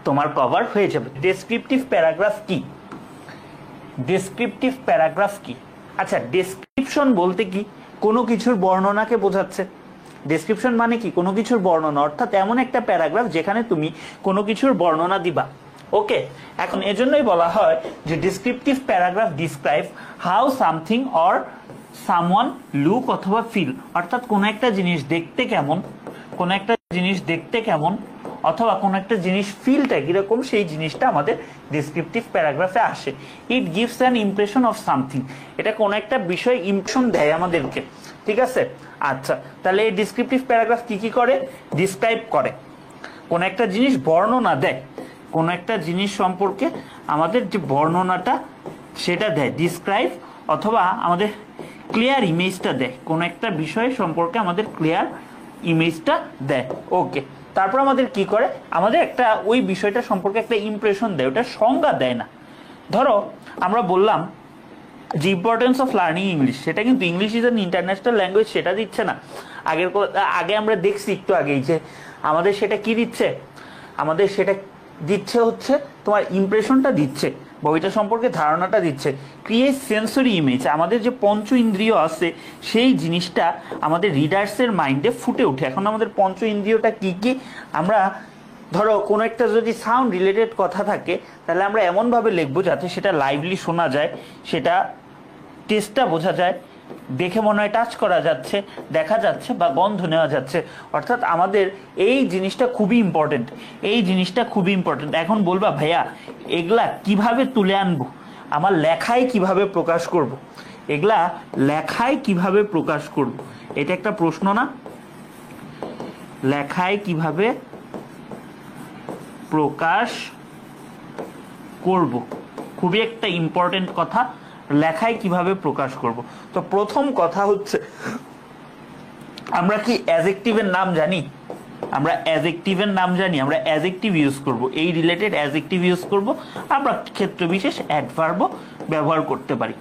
তোমার কভার হয়ে যাবে। ডেসক্রিপটিভ প্যারাগ্রাফ কি? আচ্ছা, ডেসক্রিপশন বলতে কি, কোনো কিছুর বর্ণনাকে বোঝাচ্ছে। ডেসক্রিপশন মানে কি? কোনো কিছুর বর্ণনা, অর্থাৎ এমন একটা প্যারাগ্রাফ যেখানে তুমি কোনো কিছুর বর্ণনা দিবা। ওকে, এখন এজন্যই বলা হয় যে descriptive paragraph describe how something or someone look অথবা ফিল, অর্থাৎ কোনো একটা জিনিস দেখতে কেমন, অথবা কোনো একটা জিনিস ফিলটা কিরকম, সেই জিনিসটা আমাদের ডেসক্রিপটিভ প্যারাগ্রাফে আসে। It gives an impression of something, এটা কোনো একটা বিষয় ইমপ্রেশন দেয় আমাদেরকে, ঠিক আছে? আচ্ছা, তাহলে এই ডেসক্রিপটিভ প্যারাগ্রাফ কি করে? ডিসক্রাইব করে, কোনো একটা জিনিস বর্ণনা দেয়, কোনো একটা জিনিস সম্পর্কে আমাদের যে বর্ণনাটা সেটা দেয়, ডিসক্রাইব, অথবা আমাদের ক্লিয়ার ইমেজটা দেয়, কোনো একটা বিষয় সম্পর্কে আমাদের ক্লিয়ার ইমেজটা দেয়। ওকে, তারপর আমাদের কি করে, আমাদের একটা ওই বিষয়টা সম্পর্কে একটা ইমপ্রেশন দেয়, ওটা সংজ্ঞা দেয় না। ধরো আমরা বললাম যে ইম্পর্টেন্স অফ লার্নিং ইংলিশ, সেটা কিন্তু English is an international language সেটা দিচ্ছে না। আগে আমরা দেখছি একটু আগেই যে আমাদের সেটা কি দিচ্ছে, আমাদের সেটা দিচ্ছে হচ্ছে তোমার ইমপ্রেশনটা দিচ্ছে, বা ওইটা সম্পর্কে ধারণাটা দিচ্ছে। ক্রিয়েট সেন্সরি ইমেজ, আমাদের যে পঞ্চ ইন্দ্রিয় আছে সেই জিনিসটা আমাদের রিডার্সের মাইন্ডে ফুটে ওঠে। এখন আমাদের পঞ্চ ইন্দ্রিয়টা কি কি, আমরা ধরো কোনো একটা যদি সাউন্ড রিলেটেড কথা থাকে, তাহলে আমরা এমনভাবে লিখবো যাতে সেটা লাইভলি শোনা যায়, সেটা টেস্টটা বোঝা যায়, দেখে মনে হয় টাচ করা যাচ্ছে, দেখা যাচ্ছে, বা গন্ধ নেওয়া যাচ্ছে। অর্থাৎ আমাদের এই জিনিসটা খুবই ইম্পর্টেন্ট। এখন বলবা ভাইয়া এগুলা কিভাবে তুলে আনবো, আমার লেখায় কিভাবে প্রকাশ করব, এটা একটা প্রশ্ন না? লেখায় কিভাবে প্রকাশ করব, খুবই একটা ইম্পর্টেন্ট কথা, লেখায় কিভাবে প্রকাশ করব। তো প্রথম কথা হচ্ছে, আমরা কি অ্যাডজেক্টিভের নাম জানি? আমরা অ্যাডজেক্টিভের নাম জানি, আমরা অ্যাডজেক্টিভ ইউজ করব, এই রিলেটেড অ্যাডজেক্টিভ ইউজ করব। আমরা ক্ষেত্র বিশেষ অ্যাডভার্বও ব্যবহার করতে পারি।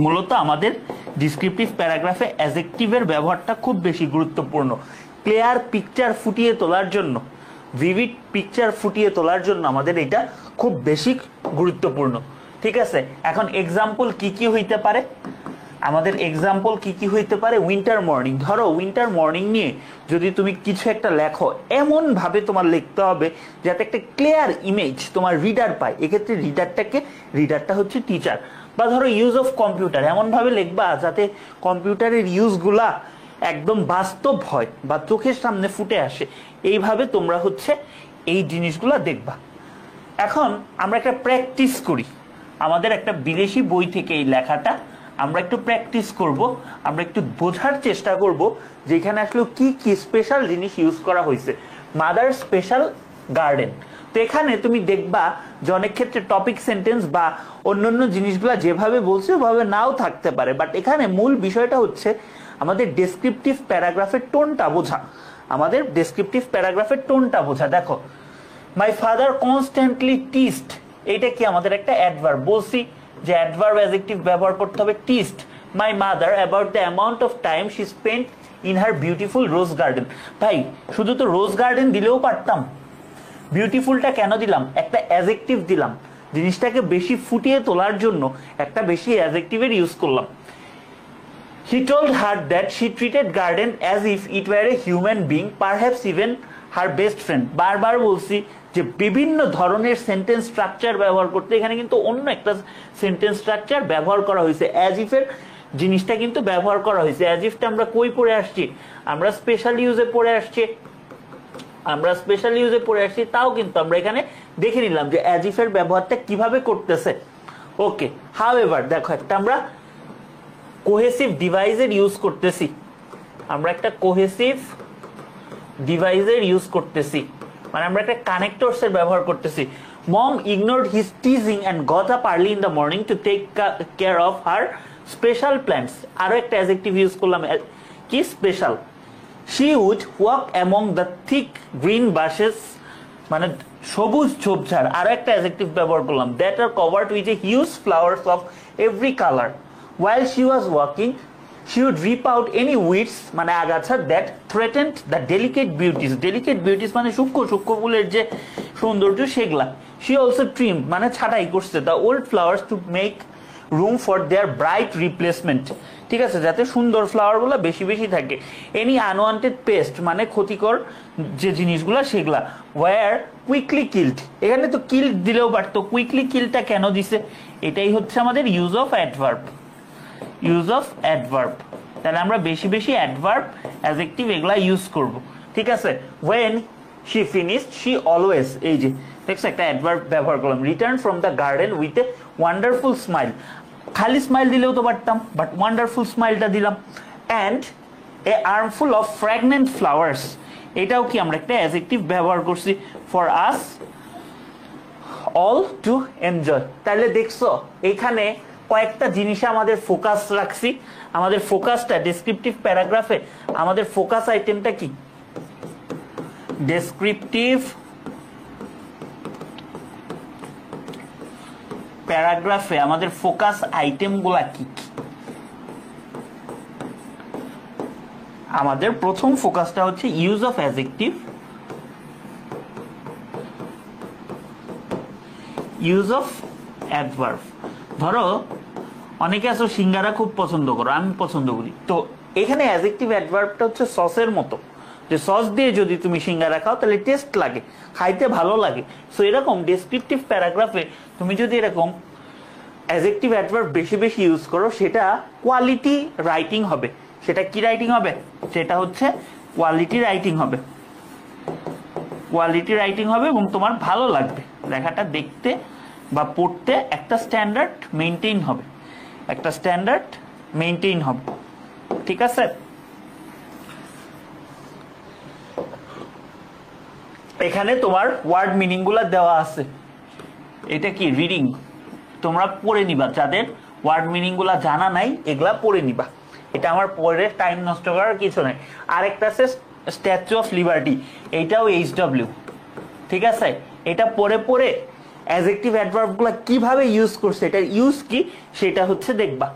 মূলত আমাদের ডিসক্রিপটিভ প্যারাগ্রাফে অ্যাডজেক্টিভের ব্যবহারটা খুব বেশি গুরুত্বপূর্ণ। ক্লিয়ার পিকচার ফুটিয়ে তোলার জন্য, ভিভিড পিকচার ফুটিয়ে তোলার জন্য আমাদের এটা খুব বেশি গুরুত্বপূর্ণ। ঠিক আছে, এখন এক্সাম্পল কি কি হইতে পারে? আমাদের এক্সাম্পল কি কি হইতে পারে? Winter morning. ধরো উইন্টার মর্নিং নিয়ে যদি তুমি কিছু একটা লেখো, এমন ভাবে তোমার লিখতে হবে যাতে একটা ক্লিয়ার ইমেজ তোমার রিডার পায়। এক্ষেত্রে রিডারটা হচ্ছে টিচার। বা ধরো ইউজ অফ কম্পিউটার, এমন ভাবে লিখবা যাতে কম্পিউটারের ইউজগুলা একদম বাস্তব হয় বা চোখের সামনে ফুটে আসে। এইভাবে তোমরা হচ্ছে এই জিনিসগুলা দেখবা। এখন আমরা একটা প্র্যাকটিস করি, আমাদের একটা বিদেশি বই থেকে এই লেখাটা আমরা একটু প্র্যাকটিস করব, আমরা একটু বোঝার চেষ্টা করব যে এখানে আসলে কি কি স্পেশাল জিনিস ইউজ করা হয়েছে। Mother special garden. তো এখানে তুমি দেখবা যে অনেক ক্ষেত্রে টপিক সেন্টেন্স বা অন্যান্য জিনিসগুলো যেভাবে বলছে ওভাবে নাও থাকতে পারে, বাট এখানে মূল বিষয়টা হচ্ছে আমাদের ডেসক্রিপটিভ প্যারাগ্রাফের টোনটা বোঝা। আমাদের ডেসক্রিপটিভ প্যারাগ্রাফের টোনটা বোঝা। দেখো, মাই ফাদার কনস্ট্যান্টলি টিস্ট, এটা কি আমাদের একটা অ্যাডভার্ব। বলছি যে অ্যাডভার্ব অ্যাডজেক্টিভ ব্যবহার করতে হবে, টিস্ট my mother about the amount of time she spent in her beautiful rose garden. ভাই শুধু তো রোজ গার্ডেন দিলেও পারতাম, বিউটিফুলটা কেন দিলাম? একটা অ্যাডজেক্টিভ দিলাম, জিনিসটাকে বেশি ফুটিয়ে তোলার জন্য একটা বেশি অ্যাডজেক্টিভের ইউজ করলাম। He told her that she treated garden as if it were a human being, perhaps even her best friend. বারবার বলছি যে বিভিন্ন ধরনের সেন্টেন্স স্ট্রাকচার ব্যবহার করতে, এখানে কিন্তু অন্য একটা সেন্টেন্স স্ট্রাকচার ব্যবহার করা হয়েছে। অ্যাজ ইফ এর জিনিসটা কিন্তু ব্যবহার করা হয়েছে। অ্যাজ ইফটা আমরা কই পড়ে আসছি? আমরা স্পেশাল ইউজে পড়ে আসছি, তাও কিন্তু আমরা এখানে দেখে নিলাম যে অ্যাজ ইফ এর ব্যবহারটা কিভাবে করতেছে। ওকে, হাউএভার দেখো একটা আমরা কোহেসিভ ডিভাইসের ইউজ করতেছি, আমরা একটা কোহেসিভ ডিভাইসের ইউজ করতেছি, মানে আমরা একটা কানেক্টরস এর ব্যবহার করতেছি। মম ignored his teasing and got up early in the morning to take care of her special plants. আরো একটা অ্যাডজেক্টিভ ইউজ করলাম, কি? Special. She would walk among the thick green bushes, মানে সবুজ ঝোপঝাড়। আরো একটা অ্যাডজেক্টিভ ব্যবহার করলাম, that are covered with a huge flowers of every color. While she was walking, she would rip out any weeds, মানে আগাছা, that threatened the delicate beauties মানে সূক্ষ্ম ফুলের যে সৌন্দর্য সেগুলা। She also trimmed, মানে ছাঁটাই করছে, the old flowers to make room for their bright replacement, ঠিক আছে, যাতে সুন্দর ফ্লাওয়ারগুলো বেশি বেশি থাকে। এনি আনওয়ান্টেড পেস্ট, মানে ক্ষতিকর যে জিনিসগুলো সেগুলা, ওয়ার কুইকলি কিল্ড। এখানে তো কিল্ড দিলেও পারতো, কুইকলি কিলটা কেন দিছে? এটাই হচ্ছে আমাদের ইউজ অফ অ্যাডভার্ব। তাহলে আমরা বেশি বেশি অ্যাডভার্ব, অ্যাডজেক্টিভ এগুলা ইউজ করব। ঠিক আছে, when she finished she always, এই যে দেখছো একটা অ্যাডভার্ব ব্যবহার করলাম, return from the garden with a wonderful smile. খালি স্মাইল দিলেও তো পারতাম, বাট ওয়ান্ডারফুল স্মাইলটা দিলাম। And a আর্মফুল of fragrant flowers, এটাও কি আমরা একটা অ্যাডজেক্টিভ ব্যবহার করছি, for us all to enjoy. তাহলে দেখছো এখানে কয়েকটা জিনিসে আমাদের ফোকাস রাখছি। আমাদের ফোকাসটা ডেসক্রিপটিভ প্যারাগ্রাফে, আমাদের ফোকাস আইটেমটা কি? ডেসক্রিপটিভ প্যারাগ্রাফে আমাদের ফোকাস আইটেমগুলা কি কি? আমাদের প্রথম ফোকাসটা হচ্ছে use of adjective, use of adverb. ধরো অনেকে আছো সিঙ্গারা খুব পছন্দ করো, আমি পছন্দ করি, তো এখানে অ্যাডজেক্টিভ অ্যাডভার্বটা হচ্ছে সসের মতো, যে সস দিয়ে যদি তুমি সিঙ্গারা খাও তাহলে টেস্ট লাগে, খাইতে ভালো লাগে। সো এরকম ডেসক্রিপটিভ প্যারাগ্রাফে তুমি যদি এরকম অ্যাডজেক্টিভ অ্যাডভার্ব বেশি বেশি ইউজ করো, সেটা কোয়ালিটি রাইটিং হবে। সেটা কি রাইটিং হবে? সেটা হচ্ছে কোয়ালিটি রাইটিং হবে, কোয়ালিটি রাইটিং হবে এবং তোমার ভালো লাগবে লেখাটা দেখতে বা পড়তে। একটা স্ট্যান্ডার্ড মেইনটেইন হবে, একটা স্ট্যান্ডার্ড মেইনটেইন হবে। ঠিক আছে, এখানে তোমার ওয়ার্ড মিনিং গুলা দেওয়া আছে। এটা কি? রিডিং, তোমরা পড়ে নিবা, যাদের ওয়ার্ড মিনিং গুলা জানা নাই এগুলা পড়ে নিবা, এটা আমার পরে টাইম নষ্ট করার কিছু নাই। আরেকটা আছে স্ট্যাচু অফ লিবার্টি, এইটাও HW, ঠিক আছে? এটা পড়ে পড়ে অ্যাডজেক্টিভ অ্যাডভার্ব গুলা কিভাবে ইউজ করছে, এটার ইউজ কি সেটা হচ্ছে দেখবা।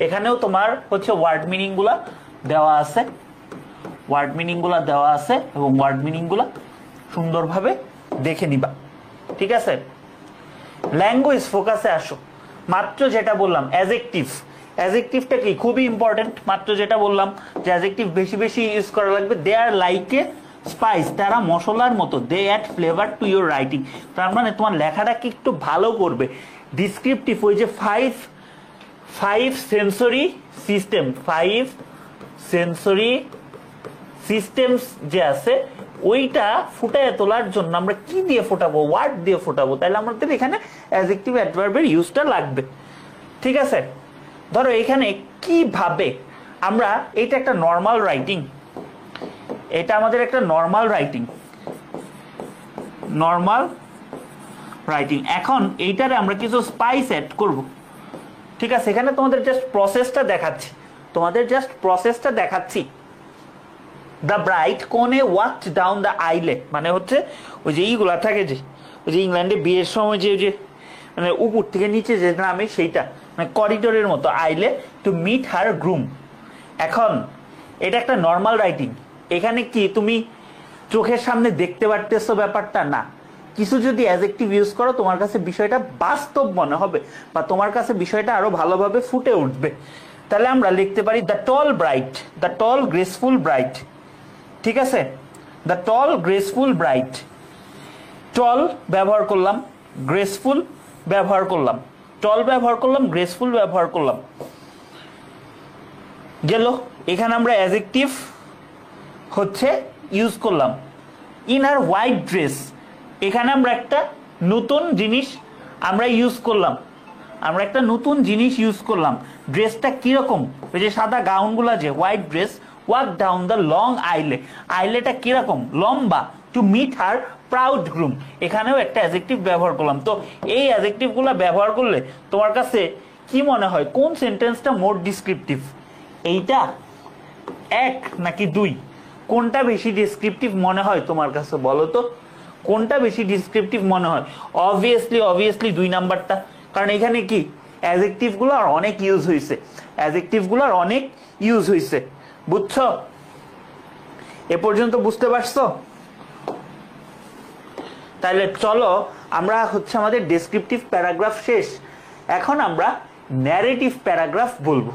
এখানেও তোমার হচ্ছে ওয়ার্ড মিনিং গুলা দেওয়া আছে, ওয়ার্ড মিনিং গুলা দেওয়া আছে এবং ওয়ার্ড মিনিং গুলা সুন্দরভাবে দেখে নিবা, ঠিক আছে? ল্যাঙ্গুয়েজ ফোকাসে আসো। মাত্র যেটা বললাম অ্যাডজেক্টিভ, অ্যাডজেক্টিভটা কি খুবই ইম্পর্টেন্ট। মাত্র যেটা বললাম যে অ্যাডজেক্টিভ বেশি বেশি ইউজ করা লাগবে। দে আর লাইক এ স্পাইস, তারা মশলার মতো। They add flavour to your writing, তার মানে তোমার লেখাটাকে একটু ভালো করবে। ডিসক্রিপটিভ, ওই যে five sensory system, 5 sensory systems যে আছে ওইটা ফুটায় তোলার জন্য আমরা কি দিয়ে ফোটাবো? ওয়ার্ড দিয়ে ফোটাবো। তাহলে আমাদের এখানে অ্যাডজেক্টিভ অ্যাডভার্বের ইউজটা লাগবে, ঠিক আছে? ধরো এখানে কিভাবে আমরা, এটা একটা নর্মাল রাইটিং, এটা আমাদের একটা নর্মাল রাইটিং, নর্মাল রাইটিং। এখন এইটারে আমরা কিছু স্পাইস অ্যাড করব, ঠিক আছে? এখানে তোমাদের জাস্ট প্রসেসটা দেখাচ্ছি, তোমাদের জাস্ট প্রসেসটা দেখাচ্ছি। দ্য ব্রাইট কোনে ওয়াকড ডাউন দ্য আইলে, মানে হচ্ছে ওই যে এইগুলা থাকে, যে ওই যে ইংল্যান্ডে বিয়ের সময় যে মানে উপর থেকে নিচে যে নামে সেইটা, মানে করিডোরের মতো, আইলে টু মিট হার গ্রুম। এখন এটা একটা নর্মাল রাইটিং। এখানে কি তুমি চোখের সামনে দেখতে পারতেছো ব্যাপারটা? না। কিছু যদি অ্যাডজেক্টিভ ইউজ করো তোমার কাছে বিষয়টা বাস্তব মনে হবে, বা তোমার কাছে বিষয়টা আরো ভালোভাবে ফুটে উঠবে। তাহলে আমরা লিখতে পারি the tall bright, the tall graceful bright, ঠিক আছে? দ্য টল গ্রেসফুল ব্রাইট, টল ব্যবহার করলাম, গ্রেসফুল ব্যবহার করলাম, টল ব্যবহার করলাম, গ্রেসফুল ব্যবহার করলাম, গেল। এখানে আমরা অ্যাডজেক্টিভ হচ্ছে ইউজ করলাম। ইন আর হোয়াইট ড্রেস, এখানে আমরা একটা নতুন জিনিস আমরা ইউজ করলাম, আমরা একটা নতুন জিনিস ইউজ করলাম। ড্রেসটা কিরকম? ওই যে সাদা গাউনগুলা, যে white dress, walk down the long aisle, আইলেটা কিরকম? লম্বা। To meet her proud groom, এখানেও একটা অ্যাডজেক্টিভ ব্যবহার করলাম। তো এই অ্যাডজেক্টিভগুলো ব্যবহার করলে তোমার কাছে কি মনে হয় কোন সেন্টেন্সটা মোর ডিসক্রিপটিভ? এইটা 1 নাকি 2? কোনটা বেশি ডিসক্রিপটিভ মনে হয় তোমার কাছে বলো তো? কোনটা বেশি ডিসক্রিপটিভ মনে হয়? অবভিয়াসলি 2 নাম্বারটা, কারণ এখানে কি অ্যাডজেক্টিভগুলো আর অনেক ইউজ হয়েছে, অ্যাডজেক্টিভগুলো আর অনেক ইউজ হয়েছে। বুঝছো? এ পর্যন্ত বুঝতে পারছো? তাহলে চলো আমরা হচ্ছে আমাদের ডেসক্রিপটিভ প্যারাগ্রাফ শেষ, এখন আমরা ন্যারেটিভ প্যারাগ্রাফ বলবো।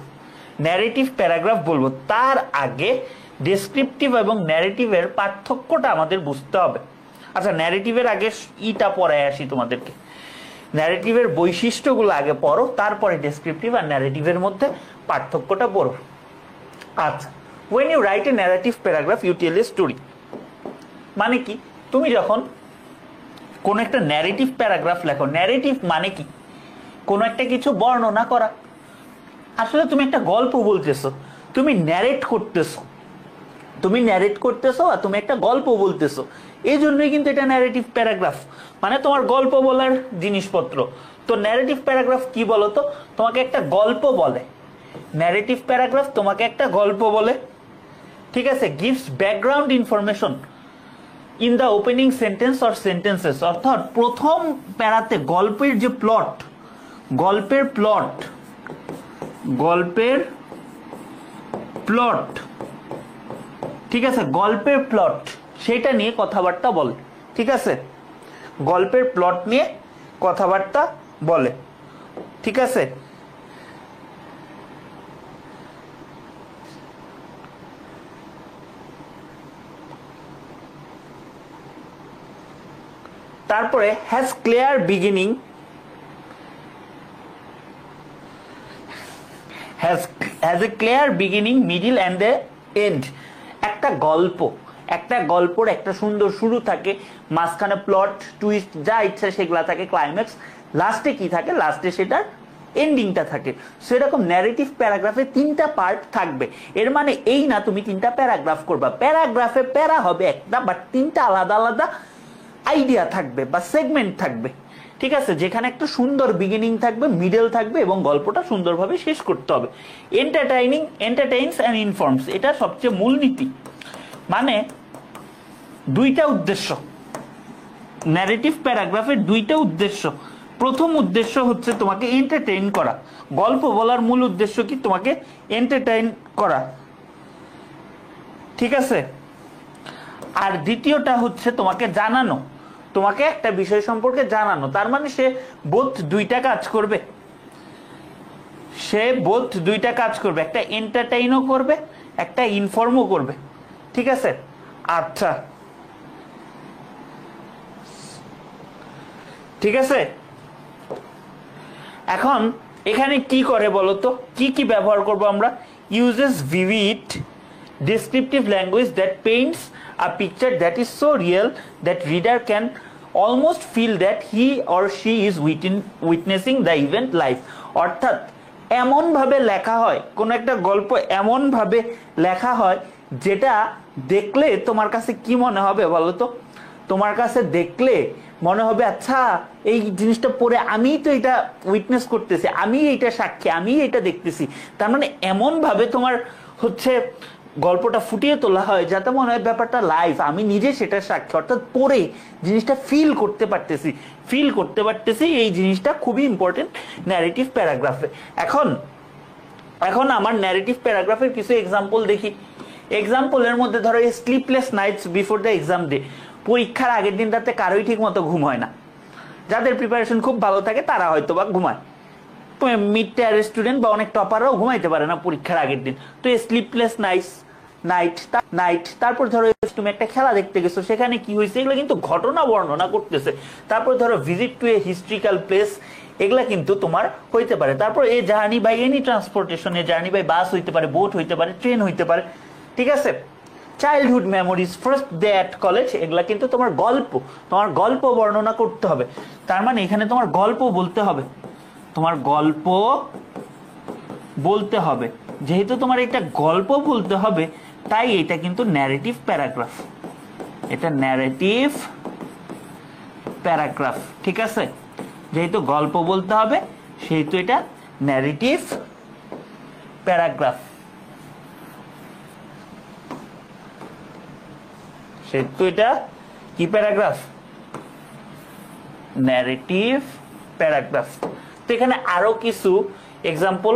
ন্যারেটিভ প্যারাগ্রাফ বলবো, তার আগে ডেসক্রিপটিভ এবং ন্যারেটিভের পার্থক্যটা আমাদের বুঝতে হবে। আচ্ছা, ন্যারেটিভের আগে ইটা পড়ায় আসি তোমাদেরকে। ন্যারেটিভের বৈশিষ্ট্যগুলো আগে পড়ো, তারপরে ডেসক্রিপটিভ আর ন্যারেটিভের মধ্যে পার্থক্যটা পড়ো। আচ্ছা, when you write a narrative paragraph you tell a story, মানে কি? তুমি যখন কোন একটা ন্যারেটিভ প্যারাগ্রাফ লেখো, ন্যারেটিভ মানে কি? কোন একটা কিছু বর্ণনা করা। আসলে তুমি একটা গল্প বলতেছো, তুমি ন্যারেট করতেছো, তুমি ন্যারেট করতেছো আর তুমি একটা গল্প বলতেছো, এই জন্যই কিন্তু এটা ন্যারেটিভ প্যারাগ্রাফ, মানে তোমার গল্প বলার জিনিসপত্র। তো ন্যারেটিভ প্যারাগ্রাফ কি বলো তো? তোমাকে একটা গল্প বলে, ন্যারেটিভ প্যারাগ্রাফ তোমাকে একটা গল্প বলে, ঠিক আছে? Gives background information in the opening sentence or sentences, অর্থাৎ প্রথম প্যারাতে গল্পের যে প্লট, গল্পের প্লট, গল্পের প্লট, ঠিক আছে? গল্পের প্লট সেটা নিয়ে কথাবার্তা বলে, ঠিক আছে? গল্পের প্লট নিয়ে কথাবার্তা বলে, ঠিক আছে? তারপরে has clear beginning, has a clear beginning, middle and a end. একটা গল্পর একটা সুন্দর শুরু থাকে, মাঝখানে প্লট টুইস্ট যা ইচ্ছা সেগুলা থাকে, ক্লাইম্যাক্স, লাস্টে কি থাকে? লাস্টে সেটার এন্ডিংটা থাকে। সেরকম ন্যারেটিভ প্যারাগ্রাফে 3টা পার্ট থাকবে। এর মানে এই না তুমি 3টা প্যারাগ্রাফ করবা, প্যারাগ্রাফে প্যারা হবে একটা, বাট 3টা আলাদা আলাদা আইডিয়া থাকবে বা সেগমেন্ট থাকবে, ঠিক আছে, যেখানে একটা সুন্দর বিগিনিং থাকবে, মিডল থাকবে এবং গল্পটা সুন্দরভাবে শেষ করতে হবে। এন্টারটেইনস অ্যান্ড ইনফর্মস, এটা সবচেয়ে মূলনীতি। মানে দুইটা উদ্দেশ্য, ন্যারেটিভ প্যারাগ্রাফের দুইটা উদ্দেশ্য। প্রথম উদ্দেশ্য হচ্ছে তোমাকে এন্টারটেইন করা, গল্প বলার মূল উদ্দেশ্য কি, তোমাকে এন্টারটেইন করা, ঠিক আছে। আর দ্বিতীয়টা হচ্ছে তোমাকে জানানো, তোমাকে একটা বিষয় সম্পর্কে জানানো। তার মানে সে বোথ দুইটা কাজ করবে, একটা এন্টারটেইনও করবে, একটা ইনফর্মও করবে, ঠিক আছে। আচ্ছা, ঠিক আছে। এখন এখানে কি করে বলতো, কি কি ব্যবহার করব আমরা? Uses vivid descriptive language that paints a picture that is so real that reader can almost feel that he or she is witnessing the event live. অর্থাৎ এমনভাবে লেখা হয়, কোনো একটা গল্প এমনভাবে লেখা হয় যেটা দেখলে তোমার কাছে কি মনে হবে বলতো? তোমার কাছে দেখলে মনে হবে আচ্ছা এই জিনিসটা পড়ে আমি তো এটা উইটনেস করতেছি, আমি এইটা সাক্ষী, আমি এটা দেখতেছি। তার মানে এমন ভাবে তোমার হচ্ছে গল্পটা ফুটিয়ে তোলা হয় যাতে মনে হয় ব্যাপারটা লাইভ, আমি নিজে সেটা সাক্ষী। অর্থাৎ পড়ে জিনিসটা ফিল করতে পারতেছি, এই জিনিসটা খুবই ইম্পর্টেন্ট ন্যারেটিভ প্যারাগ্রাফে। এখন আমার ন্যারেটিভ প্যারাগ্রাফের কিছু এক্সাম্পল দেখি। এক্সাম্পলের মধ্যে ধরো sleepless nights before the exam day, পরীক্ষার আগের দিন রাতে কারোই ঠিক মতো ঘুম হয় না। যাদের প্রিপারেশন খুব ভালো থাকে তারা হয়তো বা ঘুমায়, মিড টায়ারের স্টুডেন্ট বা অনেক টপাররাও ঘুমাইতে পারে না পরীক্ষার আগের দিন। তো স্লিপলেস নাইট। তারপর ধরো তুমি একটা খেলা দেখতে গেছো, সেখানে কি হয়েছে, এগুলো কিন্তু ঘটনা বর্ণনা করতেছে। তারপর ধরো visit to a historical place, এগুলা কিন্তু তোমার হইতে পারে। তারপর a journey by any transportation, a journey by bus হইতে পারে, বোট হইতে পারে, ট্রেন হইতে পারে, ঠিক আছে। Childhood memories, first day at college, এগুলা কিন্তু তোমার গল্প বর্ণনা করতে হবে। তার মানে এখানে তোমার গল্প বলতে হবে, যেহেতু তোমার এটা গল্প বলতে হবে তাই এটা কিন্তু ন্যারেটিভ প্যারাগ্রাফ, ঠিক আছে। যেহেতু গল্প বলতে হবে সেহেতু এটা ন্যারেটিভ প্যারাগ্রাফ, সেহেতু এটা কি প্যারাগ্রাফ? Narrative paragraph. তো এখানে আরো কিছু এক্সাম্পল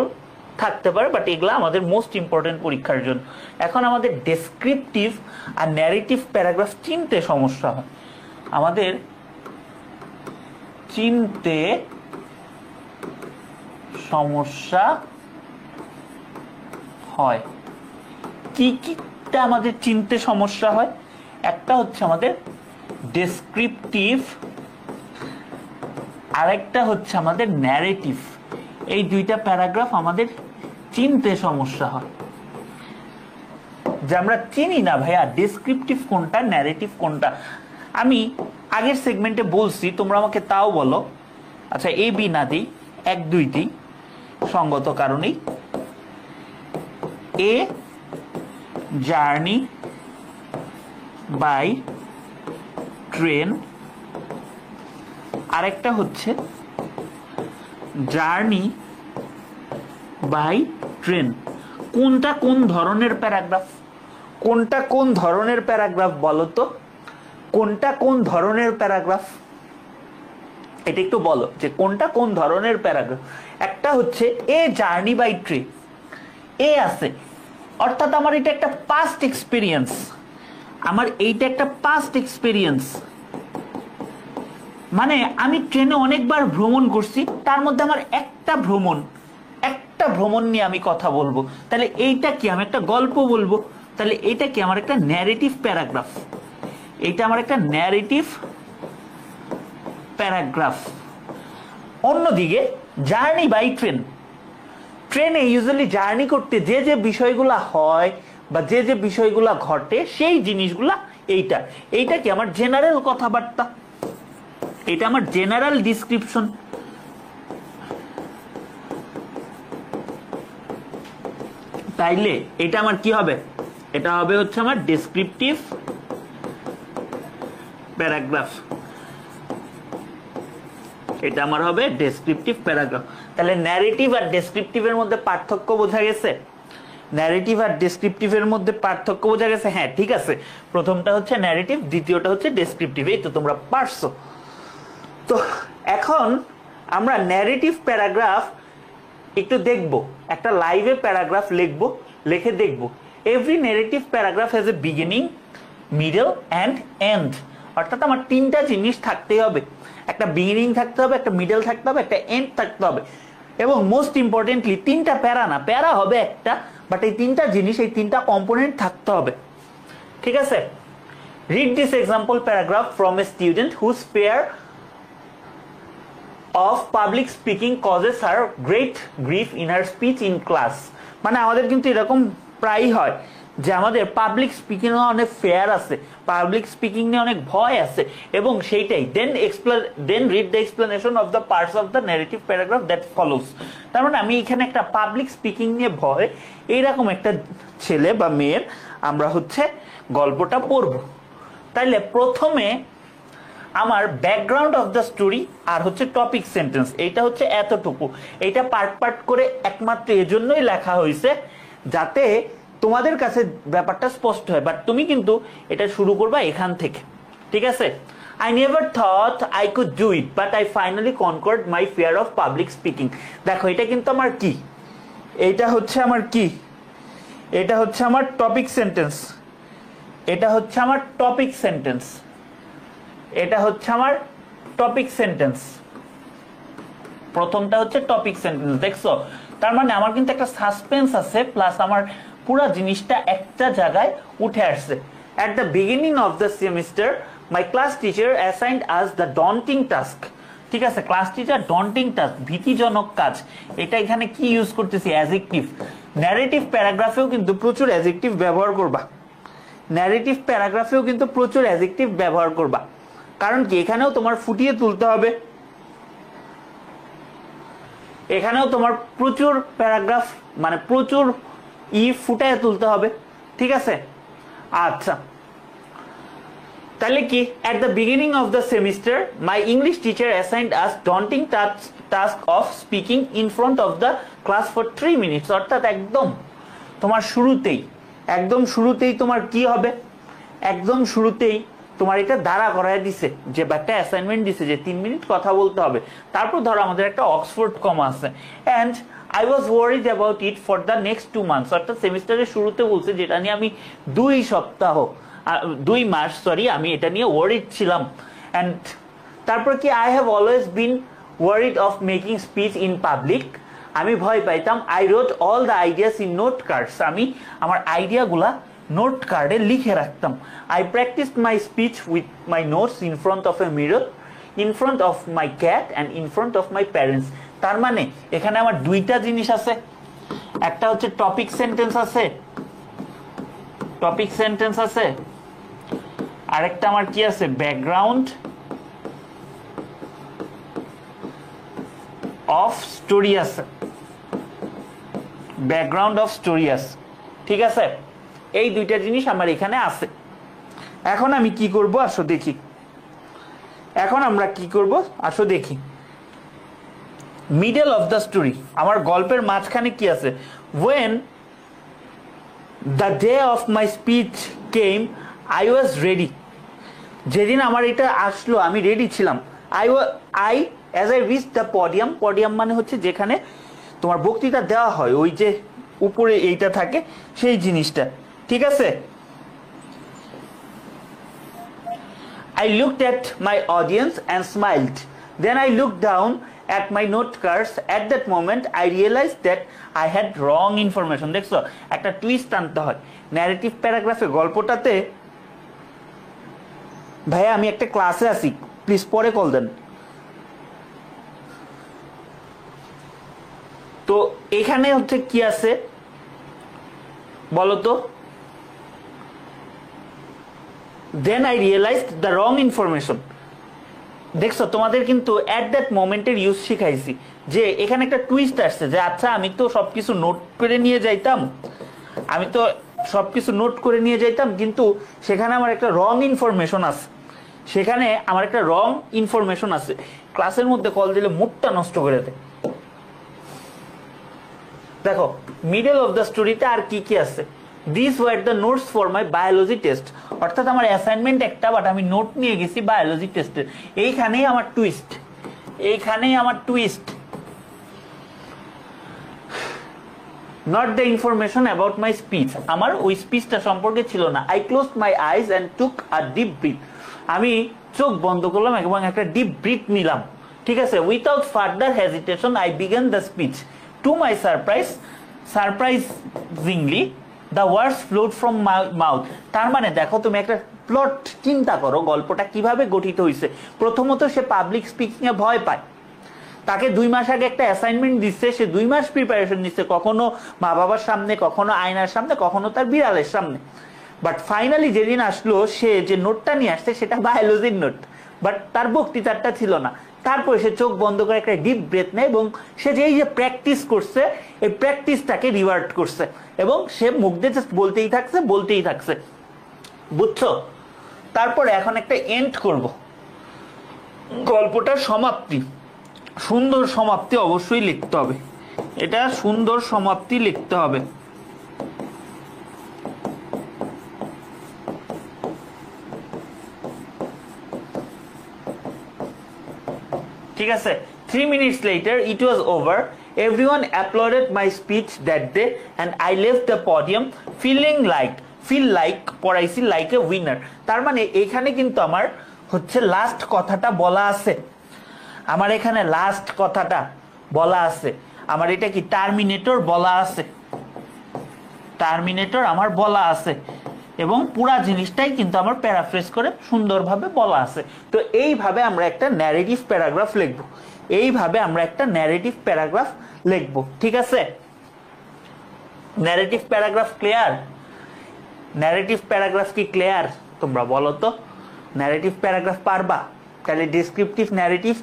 থাকতে পারে, বাট এগুলা আমাদের মোস্ট ইম্পর্টেন্ট পরীক্ষার জন্য। এখন আমাদের ডেসক্রিপটিভ আর ন্যারেটিভ প্যারাগ্রাফ চিনতে সমস্যা হয়, আমাদের চিনতে সমস্যা হয়। কিটা আমাদের চিনতে সমস্যা হয়? একটা হচ্ছে আমাদের ডেসক্রিপটিভ, আরেকটা হচ্ছে আমাদের ন্যারেটিভ। এই দুইটা প্যারাগ্রাফ আমাদের চিনতে সমস্যা হয়, যে আমরা চিনি না ভাইয়া ডেসক্রিপটিভ কোনটা, ন্যারেটিভ কোনটা। আমি আগের সেগমেন্টে বলছি, তোমরা আমাকে তাও বলো। আচ্ছা, এ বি না দিই, 1 2 দিই সঙ্গত কারণেই। এ জার্নি বাই ট্রেন, আরেকটা হচ্ছে জার্নি বাই ট্রেন। কোনটা কোন ধরনের প্যারাগ্রাফ? বলো তো, কোনটা কোন ধরনের প্যারাগ্রাফ? এটা একটু বলো যে কোনটা কোন ধরনের প্যারাগ্রাফ। একটা হচ্ছে এ জার্নি বাই ট্রেন, এ আছে অর্থাৎ আমার এটা একটা পাস্ট এক্সপিরিয়েন্স, মানে আমি ট্রেনে অনেকবার ভ্রমণ করছি, তার মধ্যে আমার একটা ভ্রমণ নিয়ে আমি কথা বলবো। তাহলে এইটা কি, আমি একটা গল্প বলবো, তাহলে এটা কি আমার একটা ন্যারেটিভ প্যারাগ্রাফ। অন্যদিকে জার্নি বাই ট্রেনে ইউজুয়ালি জার্নি করতে যে যে বিষয়গুলা হয় বা যে যে বিষয়গুলা ঘটে সেই জিনিসগুলা এইটা কি আমার জেনারেল কথাবার্তা, এটা আমার জেনারেল ডিসক্রিপশন। তাইলে এটা আমার কি হবে? এটা হবে হচ্ছে আমার ডেসক্রিপটিভ প্যারাগ্রাফ। এটা আমার হবে ডেসক্রিপটিভ প্যারাগ্রাফ। তাহলে ন্যারেটিভ আর ডেসক্রিপটিভের মধ্যে পার্থক্য বোঝা গেছে? ন্যারেটিভ আর ডেসক্রিপটিভের মধ্যে পার্থক্য বোঝা গেছে? হ্যাঁ, ঠিক আছে। প্রথমটা হচ্ছে ন্যারেটিভ, দ্বিতীয়টা হচ্ছে ডেসক্রিপটিভ। এই তো তোমরা পারছো। তো এখন আমরা ন্যারেটিভ প্যারাগ্রাফ একটু দেখব, একটা লাইভে প্যারাগ্রাফ লিখবো, লিখে দেখব। Every narrative paragraph has a beginning, middle and end. অর্থাৎ আমার তিনটা জিনিস থাকতেই হবে, একটা বিগিনিং থাকতে হবে, একটা মিডল থাকতে হবে, একটা এন্ড থাকতে হবে। এবং মোস্ট ইম্পর্টেন্টলি তিনটা প্যারা না, প্যারা হবে একটা, বাট এই তিনটা জিনিস, এই তিনটা কম্পোনেন্ট থাকতে হবে। ঠিক আছে? Read this example paragraph from a student whose fear of public speaking causes her great grief in her speech in class। মানে আমাদের কিন্তু এরকম প্রায়ই হয় যে আমাদের পাবলিক স্পিকিং এ অনেক ফেয়ার আছে, পাবলিক স্পিকিং নিয়ে অনেক ভয় আছে, এবং সেইটাই then read the explanation of the parts of the narrative paragraph that follows. তার মানে আমি এখানে একটা পাবলিক স্পিকিং নিয়ে ভয়, এইরকম একটা ছেলে বা মেয়ের আমরা হচ্ছে গল্পটা পড়ব। তাইলে প্রথমে আমার ব্যাকগ্রাউন্ড অফ দ্য স্টোরি আর হচ্ছে টপিক সেন্টেন্স, এইটা হচ্ছে এতটুকু। এইটা পার্ট পার্ট করে একমাত্র এজন্যই লেখা হয়েছে যাতে তোমাদের কাছে ব্যাপারটা স্পষ্ট হয়। বাট তুমি কিন্তু এটা শুরু করবা এখান থেকে। ঠিক আছে? I never thought I could do it, but I finally conquered my fear of public speaking। দেখো, এটা কিন্তু আমার কি, এইটা হচ্ছে আমার কি, এটা হচ্ছে আমার টপিক সেন্টেন্স, এটা হচ্ছে আমার টপিক সেন্টেন্স, এটা হচ্ছে আমার টপিক সেন্টেন্স। প্রথমটা হচ্ছে টপিক সেন্টেন্স। দেখছো? তার মানে আমার কিন্তু একটা সাসপেন্স আছে, প্লাস আমার পুরো জিনিসটা একটা জায়গায় উঠে আসছে। At the beginning of the semester, my class teacher assigned us the daunting task। ঠিক আছে? ক্লাস টিচার ডন্টিং টাস্ক, ভীতিজনক কাজ। এটা এখানে কি ইউজ করতেছি? অ্যাডজেক্টিভ। ন্যারেটিভ প্যারাগ্রাফেও কিন্তু প্রচুর অ্যাডজেক্টিভ ব্যবহার করবা, ন্যারেটিভ প্যারাগ্রাফেও কিন্তু প্রচুর অ্যাডজেক্টিভ ব্যবহার করবা। কারণ কি, এখানেও তোমার ফুটিয়ে তুলতে হবে, এখানেও তোমার প্রচুর প্যারাগ্রাফ মানে প্রচুর ফুটায় তুলতে হবে। ঠিক আছে? আচ্ছা, তাহলে কি, at the beginning of the semester my English teacher assigned us daunting task of speaking in front of the class for 3 minutes। অর্থাৎ একদম তোমার শুরুতেই, একদম শুরুতেই তোমার কি হবে, একদম শুরুতেই তোমার এটা দাঁড়া করায় দিছে, যে একটা অ্যাসাইনমেন্ট দিছে যে 3 মিনিট কথা বলতে হবে। তারপর ধরো আমাদের একটা অক্সফোর্ড কমা আছে, and I was worried about it for the next 2 months. অর্থাৎ সেমিস্টারের শুরুতে বলছে, যেটা নিয়ে আমি 2 মাস আমি এটা নিয়ে ওয়ারিড ছিলাম। অ্যান্ড তারপর কি, I have always been worried of making speech in public. আমি ভয় পাইতাম। I রোট all the ideas in note cards. আমি আমার আইডিয়াগুলা নোট কার্ডে লিখে রাখতাম। I practised my speech with my notes in front of A mirror, in front of my cat and in front of my parents. তার মানে এখানে আমার দুইটা জিনিস আছে, একটা হচ্ছে টপিক সেন্টেন্স আছে, টপিক সেন্টেন্স আছে, আরেকটা আমার কি আছে, ব্যাকগ্রাউন্ড অফ স্টোরি আছে, ব্যাকগ্রাউন্ড অফ স্টোরি আছে। ঠিক আছে? এই দুইটা জিনিস আমার এখানে আছে। এখন আমি কি করব আসো দেখি, এখন আমরা কি করব আসো দেখি। মিডল অফ দ্য স্টোরি, আমার গল্পের মাঝখানে কি আছে, when the day of my speech came I was ready। যেদিন আমার এটা আসলো আমি রেডি ছিলাম। I as I reached the podium, podium মানে হচ্ছে যেখানে তোমার বক্তৃতা দেওয়া হয়, ওই যে উপরে এইটা থাকে সেই জিনিসটা। ঠিক আছে? I looked at my audience and smiled. Then I looked down at my note cards. At that moment I realized that I had wrong information। দেখছো, একটা টুইস্ট আনতে হয় ন্যারেটিভ প্যারাগ্রাফে। গল্পটাতে, ভাইয়া আমি একটা ক্লাসে আছি, প্লিজ পরে কল দেন। তো এখানে হচ্ছে কি আছে বলো তো, then I realised the wrong information. দেখছো, তোমাদের কিন্তু অ্যাট দ্যাট মোমেন্টের ইউজ শিখাইছি, যে এখানে একটা টুইস্ট আসছে, যে আচ্ছা আমি তো সবকিছু নোট করে নিয়ে যাইতাম, আমি তো সবকিছু নোট করে নিয়ে যাইতাম, কিন্তু সেখানে আমার একটা রং ইনফরমেশন আছে, সেখানে আমার একটা রং ইনফরমেশন আছে, ক্লাসের মধ্যে কল দিলে মুডটা নষ্ট করে দেয়। দেখো মিডল অফ দ্য স্টোরিতে আর কি কি আছে, this were the notes for my biology test, অর্থাৎ আমার অ্যাসাইনমেন্ট একটা বাট আমি নোট নিয়ে গেছি বায়োলজি টেস্টের। এইখানেই আমার টুইস্ট, এইখানেই আমার twist. Not the information about my speech, আমার ওই স্পিচটা সম্পর্কে ছিল না। I close my eyes and took a deep breath, আমি চোখ বন্ধ করলাম এবং একটা ডিপ ব্রিথ নিলাম, ঠিক আছে। Without further hesitation I began the speech. To my surprisingly the words flood from my mouth. তার মানে দেখো তুমি একটা প্লট চিন্তা করো, গল্পটা কিভাবে গঠিত হয়েছে। প্রথমত সে পাবলিক স্পিকিং এ ভয় পায়, তাকে 2 মাস আগে একটা অ্যাসাইনমেন্ট দিচ্ছে, সে 2 মাস প্রিপারেশন নিচ্ছে, কখনো মা বাবার সামনে, কখনো আয়নার সামনে, কখনো তার বিড়ালের সামনে। বাট ফাইনালি যেদিন আসলো, সে যে নোটটা নিয়ে আসছে সেটা বায়োলজির নোট, বাট তার বক্তৃতাটা ছিল না। তারপরে সে চোখ বন্ধ করে একটা ডিপ ব্রেথ নেয় এবং সে যে এই যে প্র্যাকটিস করছে, এই প্র্যাকটিসটাকে রিওয়ার্ড করছে এবং সে মুখ দিয়ে জাস্ট বলতেই থাকছে, বলতেই থাকছে, বুঝছো। তারপরে এখন একটা এন্ড করব, গল্পটার সমাপ্তি, সুন্দর সমাপ্তি অবশ্যই লিখতে হবে, এটা সুন্দর সমাপ্তি লিখতে হবে। ঠিক আছে। 3 minutes later it was over, everyone applauded my speech that day and I left the podium feel like পড়াইছি like a winner। তার মানে এখানে কিন্তু আমার হচ্ছে লাস্ট কথাটা বলা আছে, আমার এখানে লাস্ট কথাটা বলা আছে, আমার এটা কি টার্মিনেটর বলা আছে, টার্মিনেটর আমার বলা আছে এবং পুরা জিনিসটাই কিন্তু আমার প্যারাফ্রেজ করে সুন্দরভাবে বলা আছে। তো এইভাবে আমরা একটা ন্যারেটিভ প্যারাগ্রাফ লিখব, এইভাবে আমরা একটা ন্যারেটিভ প্যারাগ্রাফ লিখব, ঠিক আছে। Narrative paragraph clear? Narrative paragraph কি ক্লিয়ার? তোমরা বলো তো, ন্যারেটিভ প্যারাগ্রাফ পারবা? তাহলে ডেসক্রিপটিভ ন্যারেটিভ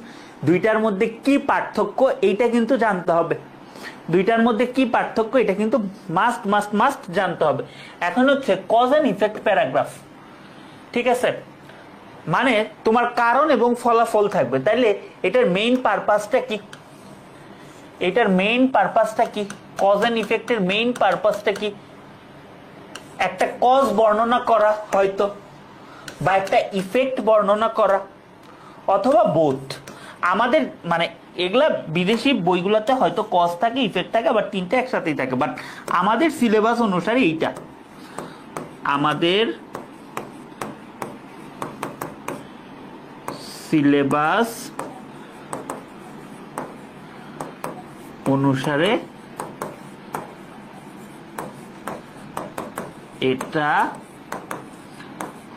দুইটার মধ্যে কি পার্থক্য এইটা কিন্তু জানতে হবে, দুইটার মধ্যে কি পার্থক্য এটা কিন্তু মাস্ট মাস্ট মাস্ট জানতে হবে। এখন হচ্ছে কজ এন্ড ইফেক্ট প্যারাগ্রাফ, ঠিক আছে, মানে তোমার কারণ এবং ফলাফল থাকবে। তাইলে এটার মেইন পারপাসটা কি, এটার মেইন পারপাসটা কি, কজ এন্ড ইফেক্টের মেইন পারপাসটা কি? একটা কজ বর্ণনা করা হয়তো, বা একটা ইফেক্ট বর্ণনা করা, অথবা বোথ। আমাদের মানে এগুলা বিদেশি বইগুলোতে হয়তো কজ থাকে, ইফেক্ট থাকে, আবার তিনটা একসাথেই থাকে, বাট আমাদের সিলেবাস অনুসারে এইটা, আমাদের সিলেবাস অনুসারে এটা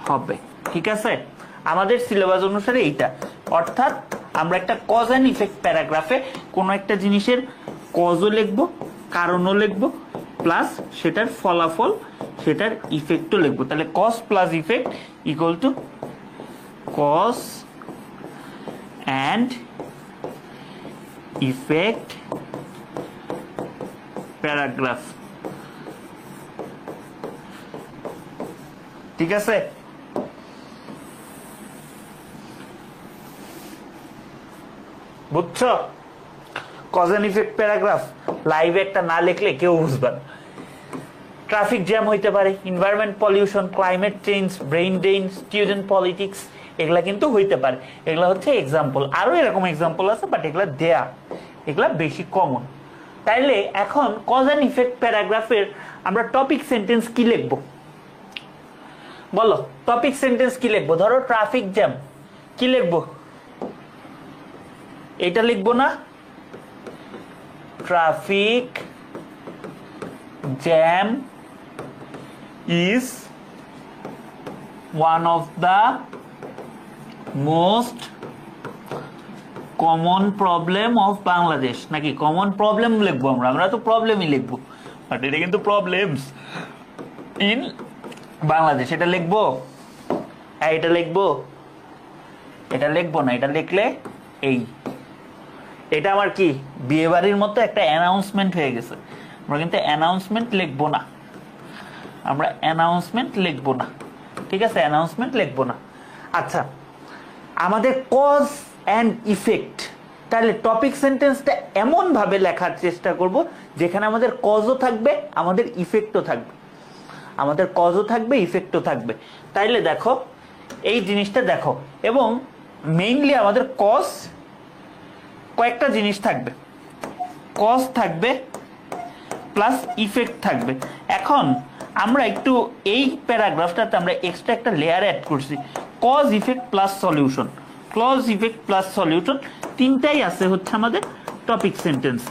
হবে, ঠিক আছে। আমাদের সিলেবাস অনুসারে এইটা, অর্থাৎ আমরা একটা কজ এন্ড ইফেক্ট প্যারাগ্রাফে কোনো একটা জিনিসের কজও লিখবো, কারণও লিখবো, প্লাস সেটার ফলাফল, সেটার ইফেক্টও লিখবো। তাহলে cause plus effect equal to cause and effect paragraph, ঠিক আছে। বুঝছো? কজ এন্ড ইফেক্ট প্যারাগ্রাফ লাইভে একটা না লিখলে কেউ বুঝবে না। ট্রাফিক জ্যাম হইতে পারে, environment pollution, climate change, brain drain, student politics, এগুলা কিন্তু হইতে পারে। এগুলা হচ্ছে এক্সাম্পল, আরো এরকম এক্সাম্পল আছে, বাট এগুলা দেয়া, এগুলা বেশি কমন। তাইলে এখন কজ এন্ড ইফেক্ট প্যারাগ্রাফের আমরা টপিক সেন্টেন্স কি লিখবো বলো? টপিক সেন্টেন্স কি লিখবো? ধরো ট্রাফিক জ্যাম, কি লিখবো? এটা লিখবো না? Traffic jam is one of the most common problem of Bangladesh, নাকি কমন প্রবলেম লিখবো? আমরা তো প্রবলেমই লিখবো, বাট এটা কিন্তু প্রবলেমস ইন বাংলাদেশ, এটা লিখবো? হ্যাঁ এটা লিখবো, এটা লিখবো না। এটা লিখলে এই, এটা আমার কি বিয়ে বাড়ির মতো একটা অ্যানাউন্সমেন্ট হয়ে গেছে। আমরা কিন্তু অ্যানাউন্সমেন্ট লিখবো না, আমরা অ্যানাউন্সমেন্ট লিখবো না, ঠিক আছে, অ্যানাউন্সমেন্ট লিখবো না। আচ্ছা আমাদের কজ অ্যান্ড ইফেক্ট, তাহলে টপিক সেন্টেন্সটা এমন ভাবে লেখার চেষ্টা করব যেখানে আমাদের কজও থাকবে, আমাদের ইফেক্টও থাকবে, আমাদের কজও থাকবে, ইফেক্টও থাকবে। তাইলে দেখো এই জিনিসটা দেখো, এবং মেইনলি আমাদের কজ কয়েকটা জিনিস থাকবে, কজ থাকবে প্লাস ইফেক্ট থাকবে। এখন আমরা একটু এই প্যারাগ্রাফটাতে আমরা এক্সট্রা একটা লেয়ার অ্যাড করছি, cause effect plus solution, clause effect plus solution, তিনটাই আছে হচ্ছে আমাদের টপিক সেন্টেন্স,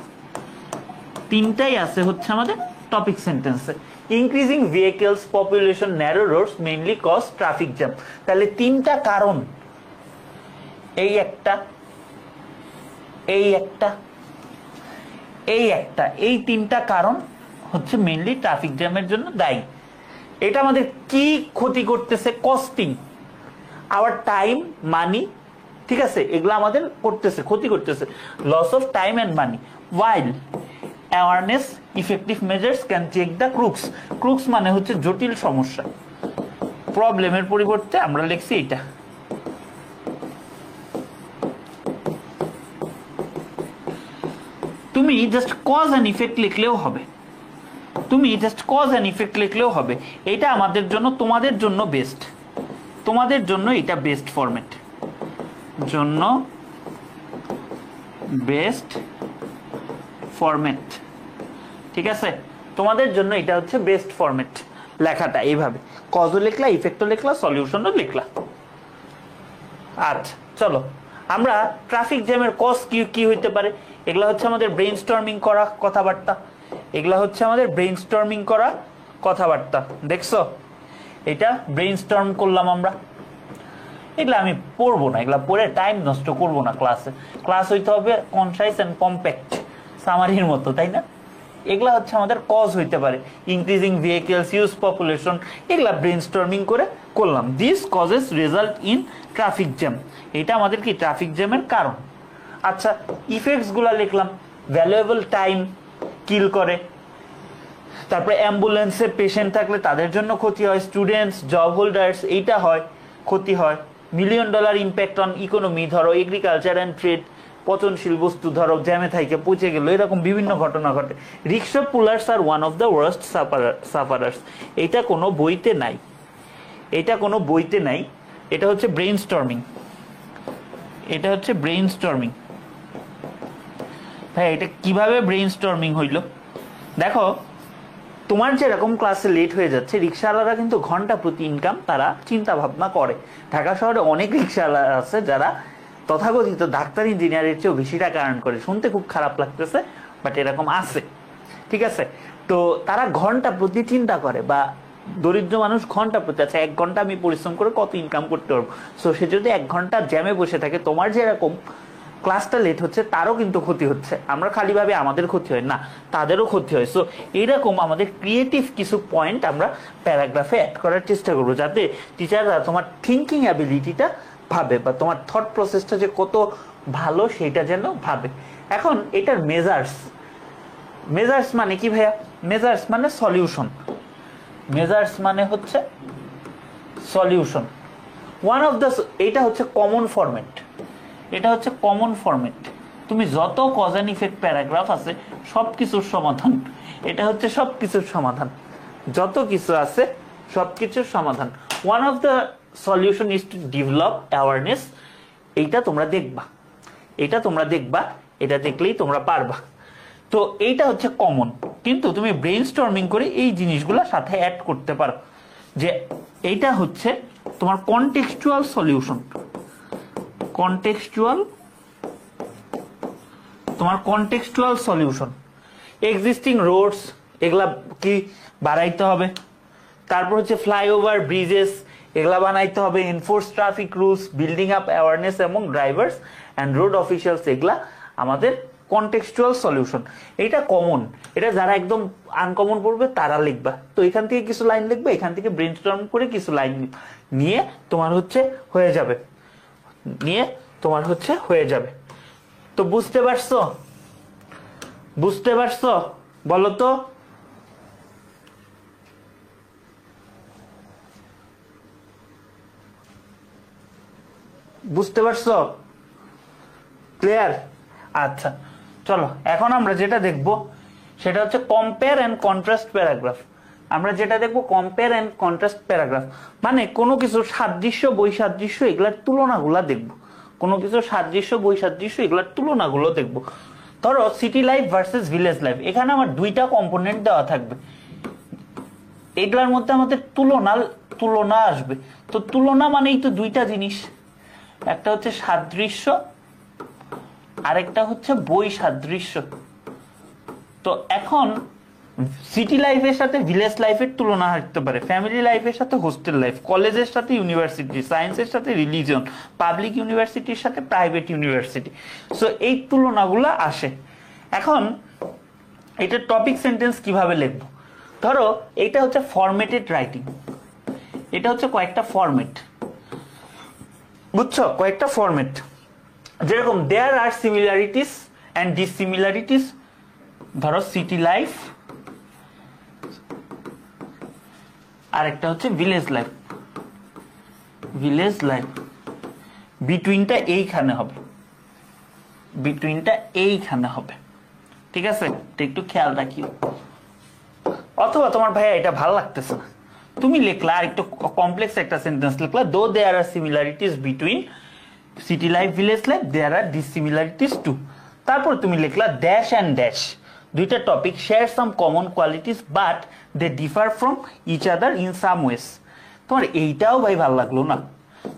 তিনটাই আছে হচ্ছে আমাদের টপিক সেন্টেন্সে। Increasing vehicles population narrow roads mainly cause traffic jam, তাহলে তিনটা কারণ, এই একটা, এই একটা, এই একটা, এই তিনটা কারণ হচ্ছে মেইনলি ট্রাফিক জ্যামের জন্য দায়ী। এটা আমাদের কি ক্ষতি করতেছে? কস্টিং আওয়ার টাইম, মানি, ঠিক আছে, এগুলো আমাদের করতেছে, ক্ষতি করতেছে, loss of time and money. While awareness effective measures can check the crooks, crooks মানে হচ্ছে জটিল সমস্যা, প্রবলেমের পরিবর্তে আমরা লিখছি এটা। তুমি জাস্ট কজ অ্যান্ড ইফেক্ট লিখলেও হবে, তুমি জাস্ট কজ অ্যান্ড ইফেক্ট লিখলেও হবে। এটা আমাদের জন্য, তোমাদের জন্য বেস্ট, তোমাদের জন্য এটা বেস্ট ফরম্যাট, জন্য বেস্ট ফরম্যাট, ঠিক আছে, তোমাদের জন্য এটা হচ্ছে বেস্ট ফরম্যাট লেখাটা, এইভাবে কজও লিখলা, ইফেক্টও লিখলা, সলিউশনও লিখলা। আচ্ছা চলো, আমরা ট্রাফিক জ্যামের কজ কি কি হইতে পারে, এগুলা হচ্ছে আমাদের ব্রেইনস্টর্মিং করা কথাবার্তা, এগুলা হচ্ছে আমাদের ব্রেইনস্টর্মিং করা কথাবার্তা। দেখছো, এটা ব্রেইনস্টর্ম করলাম আমরা, এগুলা আমি পড়বো না, এগুলা পড়ে টাইম নষ্ট করবো না ক্লাসে, ক্লাস হইতে হবে কনসাইস এন্ড কম্প্যাক্ট, সামারির মতো, তাই না? এগুলা হচ্ছে আমাদের কজ হইতে পারে, ইনক্রিজিং ভেহিকলস, ইউজ পপুলেশন, এগুলা ব্রেইনস্টর্মিং করে করলাম। This causes result in traffic jam, এটা আমাদের কি ট্রাফিক জ্যামের কারণ। আচ্ছা, ইফেক্টস গুলা লিখলাম, ভ্যালুয়েবল টাইম কিল করে, তারপরে অ্যাম্বুলেন্সে পেশেন্ট থাকলে তাদের জন্য ক্ষতি হয়, স্টুডেন্টস, জব হোল্ডার্স, এইটা হয়, ক্ষতি হয়। $1 মিলিয়ন ইম্প্যাক্ট অন ইকোনমি, ধরো এগ্রিকালচার অ্যান্ড ট্রেড, পচনশীল বস্তু ধরো জ্যামে থাইকে পচে গেল, এরকম বিভিন্ন ঘটনা ঘটে। Rickshaw pullers are one of the worst sufferers, এটা কোনো বইতে নাই, এটা কোনো বইতে নাই, এটা হচ্ছে ব্রেইনস্টর্মিং, এটা হচ্ছে ব্রেইনস্টর্মিং। হ্যাঁ, এটা কিভাবে ব্রেইনস্টর্মিং হইল দেখো, তোমার যেরকম ক্লাসে লেট হয়ে যাচ্ছে, রিক্সাওয়ালারা কিন্তু ঘন্টা প্রতি ইনকাম তারা চিন্তা ভাবনা করে। ঢাকা শহরে অনেক রিক্সাওয়ালা আছে যারা তথাকথিত ডাক্তার ইঞ্জিনিয়ারের চেয়েও বেশি টাকা আর্ন করে, শুনতে খুব খারাপ লাগতেছে, বাট এরকম আছে, ঠিক আছে। তো তারা ঘন্টা প্রতি চিন্তা করে, বা দরিদ্র মানুষ ঘন্টা প্রতি, আচ্ছা 1 ঘন্টা আমি পরিশ্রম করে কত ইনকাম করতে পারবো, সো সে যদি 1 ঘন্টা জ্যামে বসে থাকে, তোমার যেরকম ক্লাসটা লেট হচ্ছে তারও কিন্তু ক্ষতি হচ্ছে, আমরা খালি ভাবে আমাদের ক্ষতি হয় না, তাদেরও ক্ষতি হয়। সো এইরকম আমাদের ক্রিয়েটিভ কিছু পয়েন্ট আমরা প্যারাগ্রাফে অ্যাড করার চেষ্টা করবো, যাতে টিচাররা তোমার থিঙ্কিং অ্যাবিলিটিটা ভাবে, বা তোমার থট প্রসেসটা যে কত ভালো সেটা যেন ভাবে। এখন এটার মেজার্স, মেজার্স মানে কি ভাইয়া? মেজার্স মানে সলিউশন, মেজার্স মানে হচ্ছে সলিউশন। ওয়ান অফ দ্য, এটা হচ্ছে কমন ফরম্যাট, এটা হচ্ছে কমন ফরম্যাট, তুমি যত কজ এন্ড ইফেক্ট প্যারাগ্রাফ আছে সবকিছুর সমাধান, এটা হচ্ছে সবকিছুর সমাধান, যত কিছু আছে সবকিছুর সমাধান। One of the solution is to develop awareness, এইটা তোমরা দেখবা, এটা তোমরা দেখবা, এটা দেখলেই তোমরা পারবা। তো এইটা হচ্ছে কমন, কিন্তু তুমি ব্রেইনস্টর্মিং করে এই জিনিসগুলো সাথে অ্যাড করতে পারো, যে এইটা হচ্ছে তোমার কনটেক্সচুয়াল সলিউশন, কনটেক্সচুয়াল, তোমার কনটেক্সচুয়াল সলিউশন। এক্সিস্টিং রোডস এগুলা কি বাড়াইতে হবে, তারপর হচ্ছে ফ্লাইওভার, ব্রিজেস এগুলা বানাইতে হবে, enforce traffic rules, building up awareness এবং ড্রাইভার্স অ্যান্ড রোড অফিসিয়ালস, এগুলা আমাদের কনটেক্সচুয়াল সলিউশন। এটা কমন, এটা যারা একদম আনকমন পড়বে তারা লিখবা। তো এখান থেকে কিছু লাইন লিখবে, এখান থেকে ব্রেইনস্টর্ম করে কিছু লাইন নিয়ে তোমার হচ্ছে হয়ে যাবে, নিয়ে তোমার হচ্ছে হয়ে যাবে। তো বুঝতে পারছো? বুঝতে পারছো বলো তো? বুঝতে পারছো? ক্লিয়ার? আচ্ছা চলো এখন আমরা যেটা দেখব সেটা হচ্ছে কম্পেয়ার এন্ড কন্ট্রাস্ট প্যারাগ্রাফ। আমরা যেটা দেখবো কম্পেয়ার এন্ড কন্ট্রাস্ট প্যারাগ্রাফ মানে কোনো কিছু সাদৃশ্য বৈসাদৃশ্য এগুলার তুলনাগুলা দেখবো, কোনো কিছু সাদৃশ্য বৈসাদৃশ্য এগুলার তুলনাগুলো দেখবো। ধরো city life versus village life, এখানে আমার দুইটা কম্পোনেন্ট দেওয়া থাকবে, এগুলার মধ্যে আমাদের তুলনা আসবে। তো তুলনা মানেই তো দুইটা জিনিস, একটা হচ্ছে সাদৃশ্য আরেকটা হচ্ছে বৈসাদৃশ্য। তো এখন সিটি লাইফের সাথে ভিলেজ লাইফের তুলনা হতে পারে, ফ্যামিলি লাইফের সাথে হোস্টেল লাইফ, কলেজের সাথে ইউনিভার্সিটি, সায়েন্সের সাথে রিলিজিয়ন, পাবলিক ইউনিভার্সিটির সাথে প্রাইভেট ইউনিভার্সিটি। সো এই তুলনাগুলো আসে। এখন এটা টপিক সেন্টেন্স কিভাবে লিখবো? ধরো এটা হচ্ছে ফরম্যাটেড রাইটিং, এটা হচ্ছে কয়েকটা ফরম্যাট, বুঝছো? কয়েকটা ফরম্যাট, যেরকম দেয়ার আর সিমিলারিটিস অ্যান্ড ডিসিমিলারিটিস। ধরো সিটি লাইফ আর একটা হচ্ছে ভিলেজ লাইফ, ভিলেজ লাইফ বিটুইনটা এইখানে হবে, বিটুইনটা এইখানে হবে, ঠিক আছে? তো একটু খেয়াল রাখিও। অথবা তোমার ভাইয়া এটা ভালো লাগতেছে না, তুমি লিখলা আর একটু কমপ্লেক্স একটা সেন্টেন্স লিখলা, though there are similarities between city life village life there are dissimilarities too. তারপর তুমি লিখলা ড্যাশ অ্যান্ড ড্যাশ, দুইটা topic share some common qualities but they differ from each other in some ways. তোমার এইটাও ভাই ভালো লাগলো না,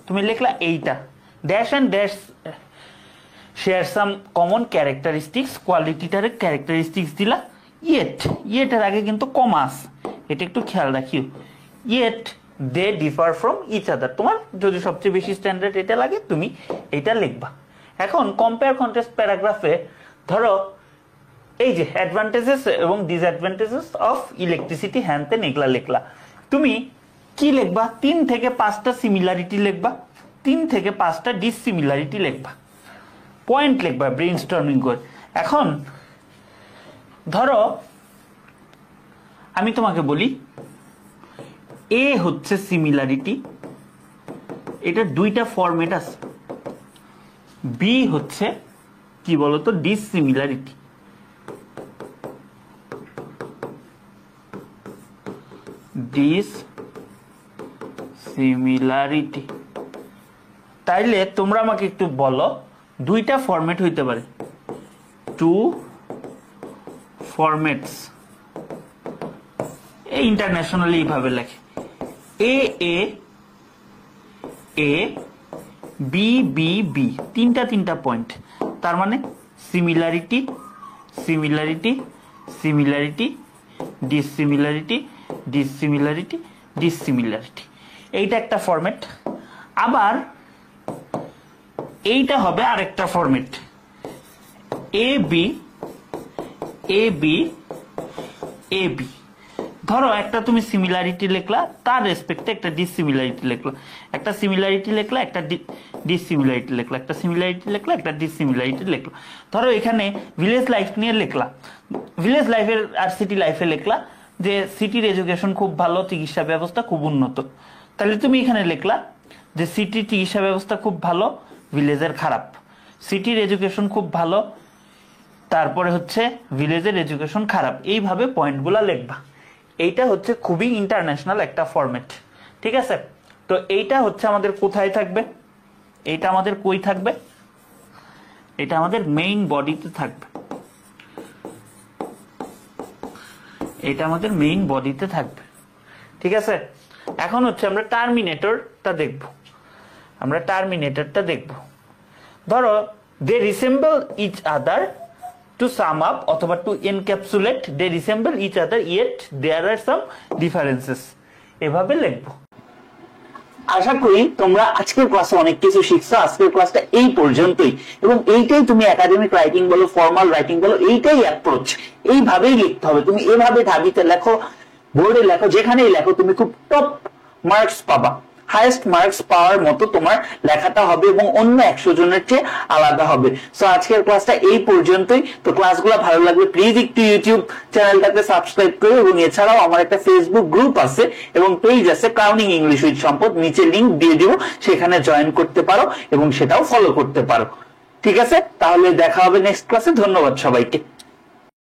তুমি লিখলা এইটা dash and dash share some common characteristics, কোয়ালিটিটার ক্যারেক্টারিস্টিক্স দিলা, ইয়েটের আগে কিন্তু কমাস, এটা একটু খেয়াল রাখিও। Yet they differ from each আদার, তোমার যদি সবচেয়ে বেশি স্ট্যান্ডার্ড এটা লাগে তুমি এটা লিখবা। এখন কম্পেয়ার কন্ট্রাস্ট প্যারাগ্রাফে ধরো এই যে অ্যাডভান্টেজেস এবং ডিসঅ্যাডভান্টেজেস অফ ইলেকট্রিসিটি হ্যান তেন এগুলা লিখলা। তুমি কি লিখবা? 3 থেকে 5টা সিমিলারিটি লিখবা, 3 থেকে 5টা ডিসিমিলারিটি লিখবা, পয়েন্ট লিখবা ব্রেইনস্টর্মিং করে। এখন ধরো আমি তোমাকে বলি এ হচ্ছে সিমিলারিটি, এটা দুইটা ফরম্যাট আছে। বি হচ্ছে কি বলতো ডিসিমিলারিটি, ডিসিমিলারিটি। তাইলে তোমরা আমাকে একটু বলো দুইটা ফরম্যাট হইতে পারে, টু ফরম্যাটস, ইন্টারন্যাশনালি এইভাবে লেখে এ এ এ বি বি বি, তিনটা পয়েন্ট, তার মানে similarity similarity similarity dissimilarity dissimilarity dissimilarity, এইটা একটা ফরম্যাট। আবার এইটা হবে আরেকটা format, A B A B A B. ধরো একটা তুমি সিমিলারিটি লিখলা, তার রেসপেক্টে একটা ডিসিমিলারিটি লিখলা, একটা সিমিলারিটি লিখলা একটা ডিসিমিলারিটি লিখলা, একটা সিমিলারিটি লিখলা একটা ডিসিমিলারিটি লিখলা। ধরো এখানে ভিলেজ লাইফ নিয়ে লিখলা, ভিলেজ লাইফের আর সিটি লাইফে লিখলা যে সিটির এডুকেশন খুব ভালো, চিকিৎসা ব্যবস্থা খুব উন্নত। তাহলে তুমি এখানে লিখলা যে সিটির চিকিৎসা ব্যবস্থা খুব ভালো, ভিলেজের খারাপ, সিটির এডুকেশন খুব ভালো, তারপরে হচ্ছে ভিলেজের এডুকেশন খারাপ, এইভাবে পয়েন্টগুলা লিখবা। এইটা হচ্ছে খুবই ইন্টারন্যাশনাল একটা ফরম্যাট, ঠিক আছে? তো এইটা হচ্ছে আমাদের কোথায় থাকবে? এইটা আমাদের কই থাকবে? এটা আমাদের মেইন বডিতে থাকবে, এটা আমাদের মেইন বডিতে থাকবে, ঠিক আছে? এখন হচ্ছে আমরা টার্মিনেটরটা দেখব, আমরা টার্মিনেটরটা দেখব। ধরো they resemble each other to sum up অথবা to encapsulate, they resemble each other yet there are some differences, এভাবে লিখবো। আশা করি তোমরা আজকের ক্লাসে অনেক কিছু শিখছো। আজকের ক্লাসটা এই পর্যন্তই, এবং এইটাই তুমি একাডেমিক রাইটিং বলো, ফর্মাল রাইটিং বলো, এইটাই অ্যাপ্রোচ, এইভাবেই লিখতে হবে। তুমি এভাবে ঢাবিতে লেখো, বোর্ডে লেখো, যেখানেই লেখো তুমি খুব টপ মার্কস পাবা, হাইয়েস্ট মার্কস পাওয়ার মতো তোমার লেখাটা হবে এবং অন্য 100 জনের চেয়ে আলাদা হবে। সো আজকের ক্লাসটা এই পর্যন্তই। তো ক্লাসগুলো ভালো লাগবে প্লিজ একটু ইউটিউব চ্যানেলটাকে সাবস্ক্রাইব করো, এবং এছাড়াও আমার একটা ফেসবুক গ্রুপ আছে এবং পেজ আছে ক্রাউনিং ইংলিশ উইথ সম্পদ, নিচে লিংক দিয়ে দিব, সেখানে জয়েন করতে পারো এবং সেটাও ফলো করতে পারো। ঠিক আছে, তাহলে দেখা হবে নেক্সট ক্লাসে। ধন্যবাদ সবাইকে।